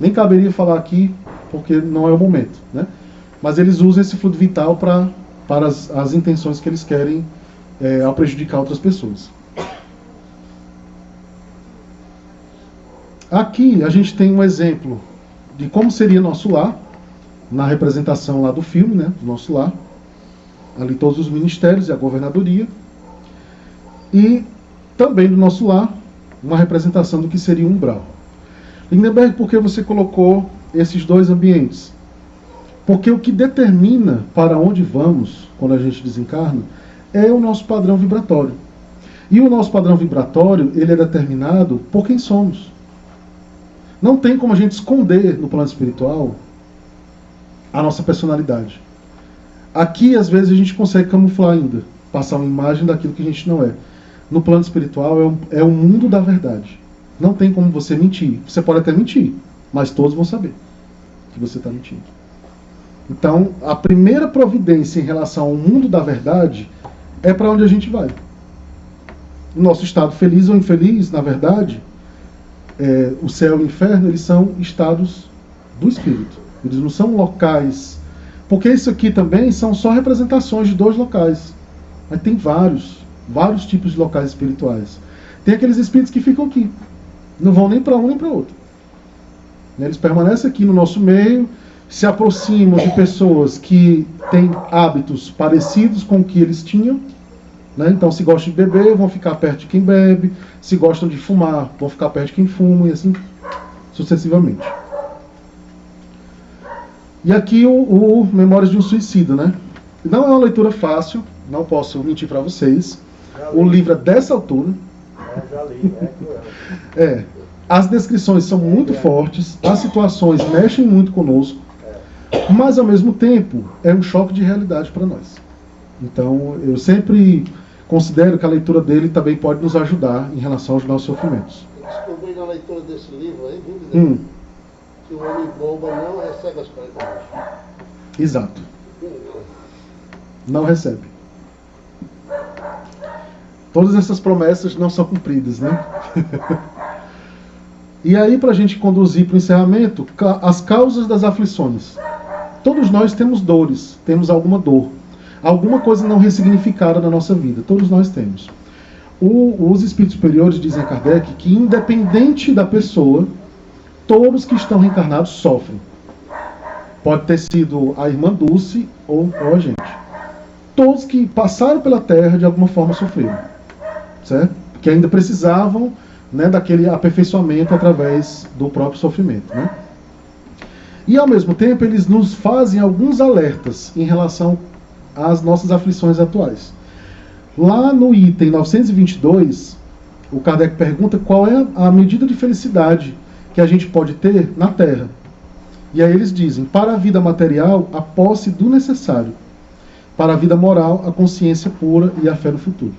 Nem caberia falar aqui, porque não é o momento, né? Mas eles usam esse fluido vital para as intenções que eles querem ao prejudicar outras pessoas. Aqui a gente tem um exemplo de como seria nosso lar, na representação lá do filme, né, do nosso lar. Ali todos os ministérios e a governadoria. E também do nosso lar, uma representação do que seria um umbral. Lindenberg, por que você colocou esses dois ambientes? Porque o que determina para onde vamos, quando a gente desencarna, é o nosso padrão vibratório. E o nosso padrão vibratório, ele é determinado por quem somos. Não tem como a gente esconder no plano espiritual a nossa personalidade. Aqui, às vezes, a gente consegue camuflar ainda, passar uma imagem daquilo que a gente não é. No plano espiritual é o mundo da verdade. Não tem como você mentir. Você pode até mentir, mas todos vão saber que você está mentindo. Então, a primeira providência em relação ao mundo da verdade é para onde a gente vai. O nosso estado feliz ou infeliz, na verdade, o céu e o inferno, eles são estados do espírito. Eles não são locais. Porque isso aqui também são só representações de dois locais. Mas tem vários tipos de locais espirituais. Tem aqueles espíritos que ficam aqui. Não vão nem para um nem para outro. Eles permanecem aqui no nosso meio, se aproximam de pessoas que têm hábitos parecidos com o que eles tinham. Né? Então, se gostam de beber, vão ficar perto de quem bebe. Se gostam de fumar, vão ficar perto de quem fuma, e assim sucessivamente. E aqui o Memórias de um Suicida, né? Não é uma leitura fácil, não posso mentir para vocês. O livro é dessa altura. Já li, As descrições são muito fortes, as situações mexem muito conosco, mas ao mesmo tempo é um choque de realidade para nós. Então eu sempre considero que a leitura dele também pode nos ajudar em relação aos nossos sofrimentos. Eu descobri na leitura desse livro aí, viu, Guilherme, que o homem bomba não recebe as promessas. Exato. Não recebe. Todas essas promessas não são cumpridas, né? E aí, para a gente conduzir para o encerramento, as causas das aflições. Todos nós temos dores, temos alguma dor, alguma coisa não ressignificada na nossa vida. Todos nós temos. Os espíritos superiores dizem a Kardec que, independente da pessoa, todos que estão reencarnados sofrem. Pode ter sido a irmã Dulce ou a gente. Todos que passaram pela Terra de alguma forma sofreram, certo? Porque ainda precisavam, né, daquele aperfeiçoamento através do próprio sofrimento, né? E ao mesmo tempo eles nos fazem alguns alertas em relação às nossas aflições atuais. Lá no item 922, o Kardec pergunta qual é a medida de felicidade que a gente pode ter na Terra. E aí eles dizem: para a vida material, a posse do necessário; para a vida moral, a consciência pura e a fé no futuro.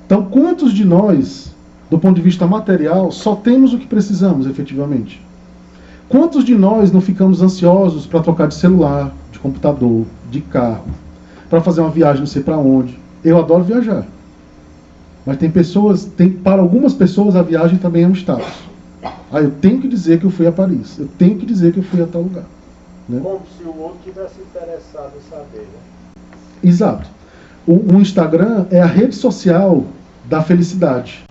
Então, quantos de nós, do ponto de vista material, só temos o que precisamos, efetivamente? Quantos de nós não ficamos ansiosos para trocar de celular, de computador, de carro, para fazer uma viagem não sei para onde? Eu adoro viajar. Mas para algumas pessoas a viagem também é um status. Eu tenho que dizer que eu fui a Paris. Eu tenho que dizer que eu fui a tal lugar. Né? Como se o outro tivesse interessado em saber, né? Exato. O Instagram é a rede social da felicidade.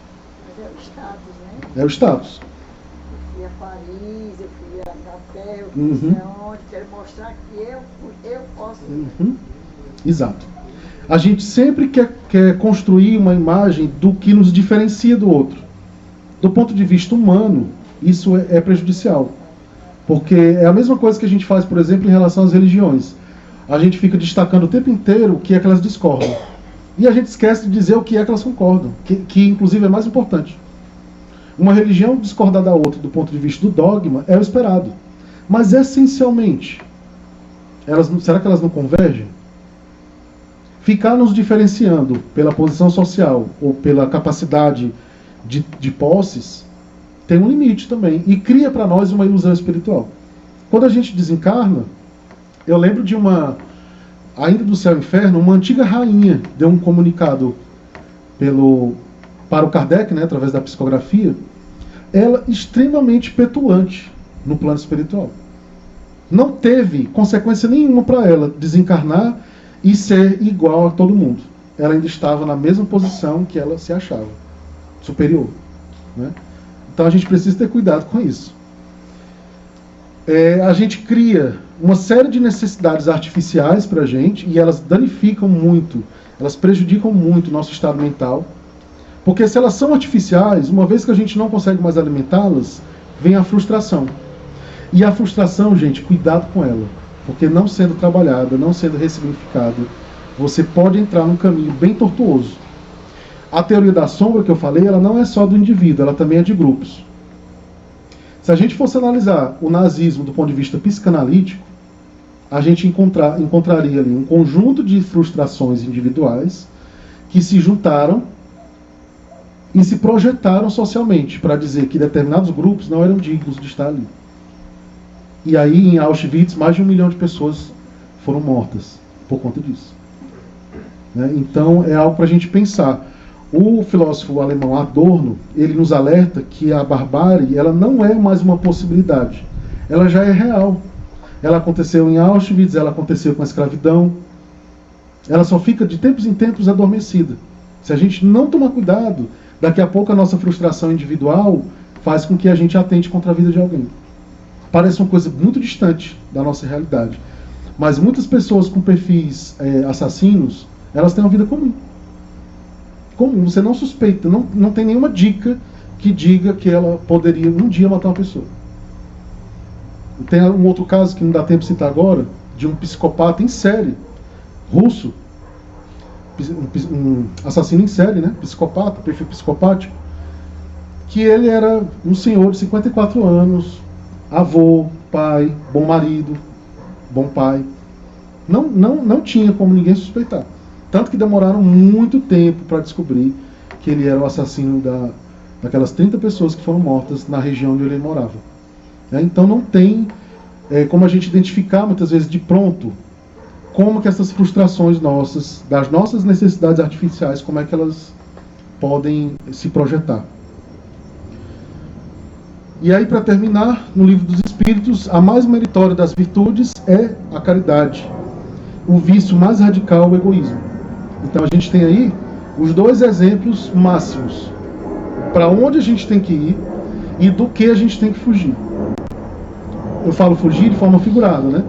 Mas é o status, né? É o status. Eu fui a Paris, eu fui a Inglaterra, eu fui não sei onde, quero mostrar que eu posso. Exato. A gente sempre quer construir uma imagem do que nos diferencia do outro. Do ponto de vista humano, isso é prejudicial. Porque é a mesma coisa que a gente faz, por exemplo, em relação às religiões. A gente fica destacando o tempo inteiro o que é que elas discordam. E a gente esquece de dizer o que é que elas concordam, que inclusive é mais importante. Uma religião discordar da outra do ponto de vista do dogma é o esperado. Mas essencialmente, será que elas não convergem? Ficar nos diferenciando pela posição social ou pela capacidade de posses tem um limite também. E cria para nós uma ilusão espiritual. Quando a gente desencarna, eu lembro de ainda do Céu e Inferno, uma antiga rainha deu um comunicado para o Kardec, né, através da psicografia, ela extremamente petulante no plano espiritual. Não teve consequência nenhuma para ela desencarnar e ser igual a todo mundo. Ela ainda estava na mesma posição que ela se achava, superior, né? Então a gente precisa ter cuidado com isso. A gente cria uma série de necessidades artificiais para a gente e elas danificam muito, elas prejudicam muito o nosso estado mental. Porque se elas são artificiais, uma vez que a gente não consegue mais alimentá-las, vem a frustração. E a frustração, gente, cuidado com ela. Porque não sendo trabalhada, não sendo ressignificada, você pode entrar num caminho bem tortuoso. A teoria da sombra que eu falei, ela não é só do indivíduo, ela também é de grupos. Se a gente fosse analisar o nazismo do ponto de vista psicanalítico, a gente encontraria ali um conjunto de frustrações individuais que se juntaram e se projetaram socialmente para dizer que determinados grupos não eram dignos de estar ali. E aí, em Auschwitz, mais de 1 milhão de pessoas foram mortas por conta disso. Né? Então, é algo para a gente pensar. O filósofo alemão Adorno, ele nos alerta que a barbárie, ela não é mais uma possibilidade. Ela já é real. Ela aconteceu em Auschwitz, ela aconteceu com a escravidão. Ela só fica de tempos em tempos adormecida. Se a gente não tomar cuidado, daqui a pouco a nossa frustração individual faz com que a gente atente contra a vida de alguém. Parece uma coisa muito distante da nossa realidade. Mas muitas pessoas com perfis assassinos, elas têm uma vida comum. Comum, você não suspeita, não tem nenhuma dica que diga que ela poderia um dia matar uma pessoa. Tem um outro caso que não dá tempo de citar agora, de um psicopata em série, russo, um assassino em série, né? Psicopata, perfil psicopático, que ele era um senhor de 54 anos, avô, pai, bom marido, bom pai. Não tinha como ninguém suspeitar. Tanto que demoraram muito tempo para descobrir que ele era o assassino daquelas 30 pessoas que foram mortas na região onde ele morava. Então não tem como a gente identificar muitas vezes de pronto como que essas frustrações nossas, das nossas necessidades artificiais, como é que elas podem se projetar. E aí, para terminar, no Livro dos Espíritos, a mais meritória das virtudes é a caridade. O vício mais radical é o egoísmo. Então a gente tem aí os dois exemplos máximos para onde a gente tem que ir e do que a gente tem que fugir. Eu falo fugir de forma figurada, né?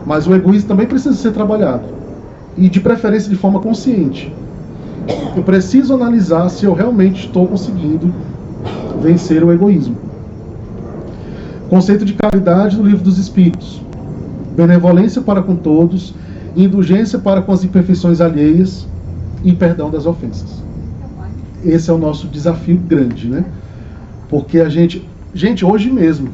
Mas o egoísmo também precisa ser trabalhado. E de preferência de forma consciente. Eu preciso analisar se eu realmente estou conseguindo vencer o egoísmo. Conceito de caridade do Livro dos Espíritos. Benevolência para com todos, indulgência para com as imperfeições alheias e perdão das ofensas. Esse é o nosso desafio grande, né? Porque a gente hoje mesmo,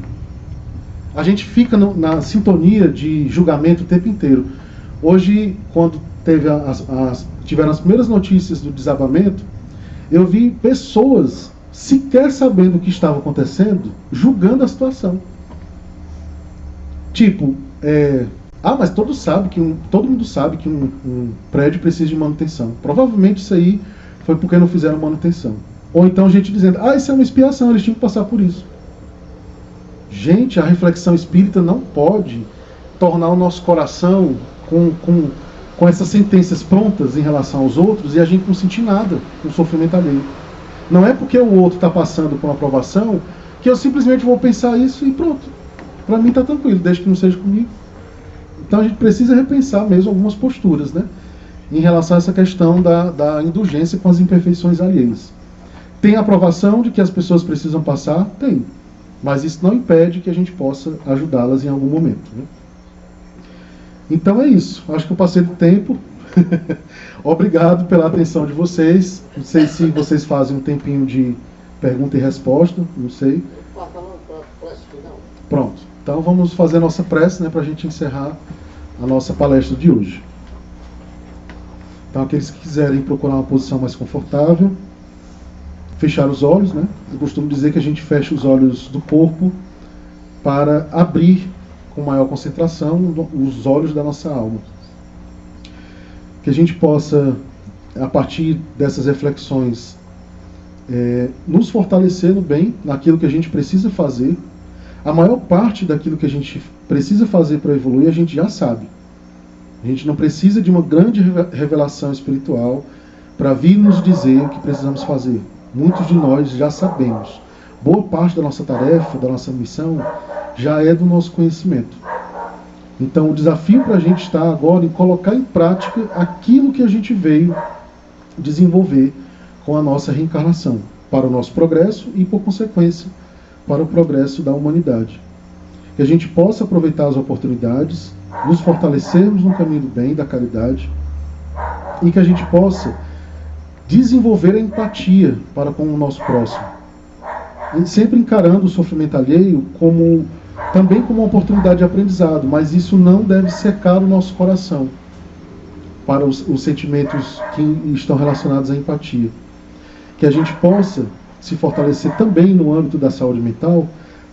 a gente fica na sintonia de julgamento o tempo inteiro. Hoje, quando tiveram as primeiras notícias do desabamento, eu vi pessoas, sequer sabendo o que estava acontecendo, julgando a situação. Tipo, mas todo mundo sabe que um prédio precisa de manutenção. Provavelmente isso aí foi porque não fizeram manutenção. Ou então gente dizendo, isso é uma expiação, eles tinham que passar por isso. Gente, a reflexão espírita não pode tornar o nosso coração com essas sentenças prontas em relação aos outros e a gente não sentir nada com o sofrimento alheio. Não é porque o outro está passando por uma aprovação que eu simplesmente vou pensar isso e pronto. Para mim está tranquilo, desde que não seja comigo. Então a gente precisa repensar mesmo algumas posturas, né? Em relação a essa questão da indulgência com as imperfeições alheias. Tem a aprovação de que as pessoas precisam passar? Tem. Mas isso não impede que a gente possa ajudá-las em algum momento, né? Então é isso. Acho que eu passei do tempo. Obrigado pela atenção de vocês. Não sei se vocês fazem um tempinho de pergunta e resposta. Não sei. Pronto. Então vamos fazer a nossa prece, né, para a gente encerrar a nossa palestra de hoje. Então aqueles que quiserem procurar uma posição mais confortável, fechar os olhos, né? Eu costumo dizer que a gente fecha os olhos do corpo para abrir com maior concentração os olhos da nossa alma. Que a gente possa, a partir dessas reflexões, nos fortalecer no bem, naquilo que a gente precisa fazer. A maior parte daquilo que a gente precisa fazer para evoluir, a gente já sabe. A gente não precisa de uma grande revelação espiritual para vir nos dizer o que precisamos fazer. Muitos de nós já sabemos. Boa parte da nossa tarefa, da nossa missão, já é do nosso conhecimento. Então, o desafio para a gente está agora em colocar em prática aquilo que a gente veio desenvolver com a nossa reencarnação, para o nosso progresso e, por consequência, para o progresso da humanidade. Que a gente possa aproveitar as oportunidades, nos fortalecermos no caminho do bem, da caridade, e que a gente possa desenvolver a empatia para com o nosso próximo. E sempre encarando o sofrimento alheio também como uma oportunidade de aprendizado, mas isso não deve secar o nosso coração para os sentimentos que estão relacionados à empatia. Que a gente possa se fortalecer também no âmbito da saúde mental,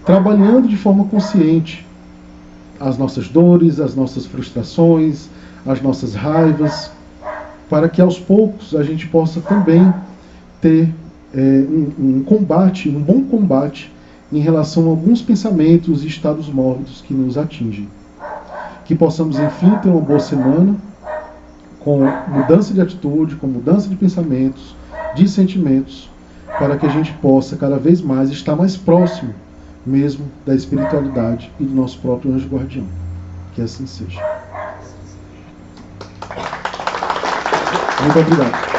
trabalhando de forma consciente as nossas dores, as nossas frustrações, as nossas raivas, para que aos poucos a gente possa também ter um bom combate em relação a alguns pensamentos e estados mórbidos que nos atingem. Que possamos, enfim, ter uma boa semana, com mudança de atitude, com mudança de pensamentos, de sentimentos, para que a gente possa cada vez mais estar mais próximo mesmo da espiritualidade e do nosso próprio anjo guardião. Que assim seja. Muito obrigado.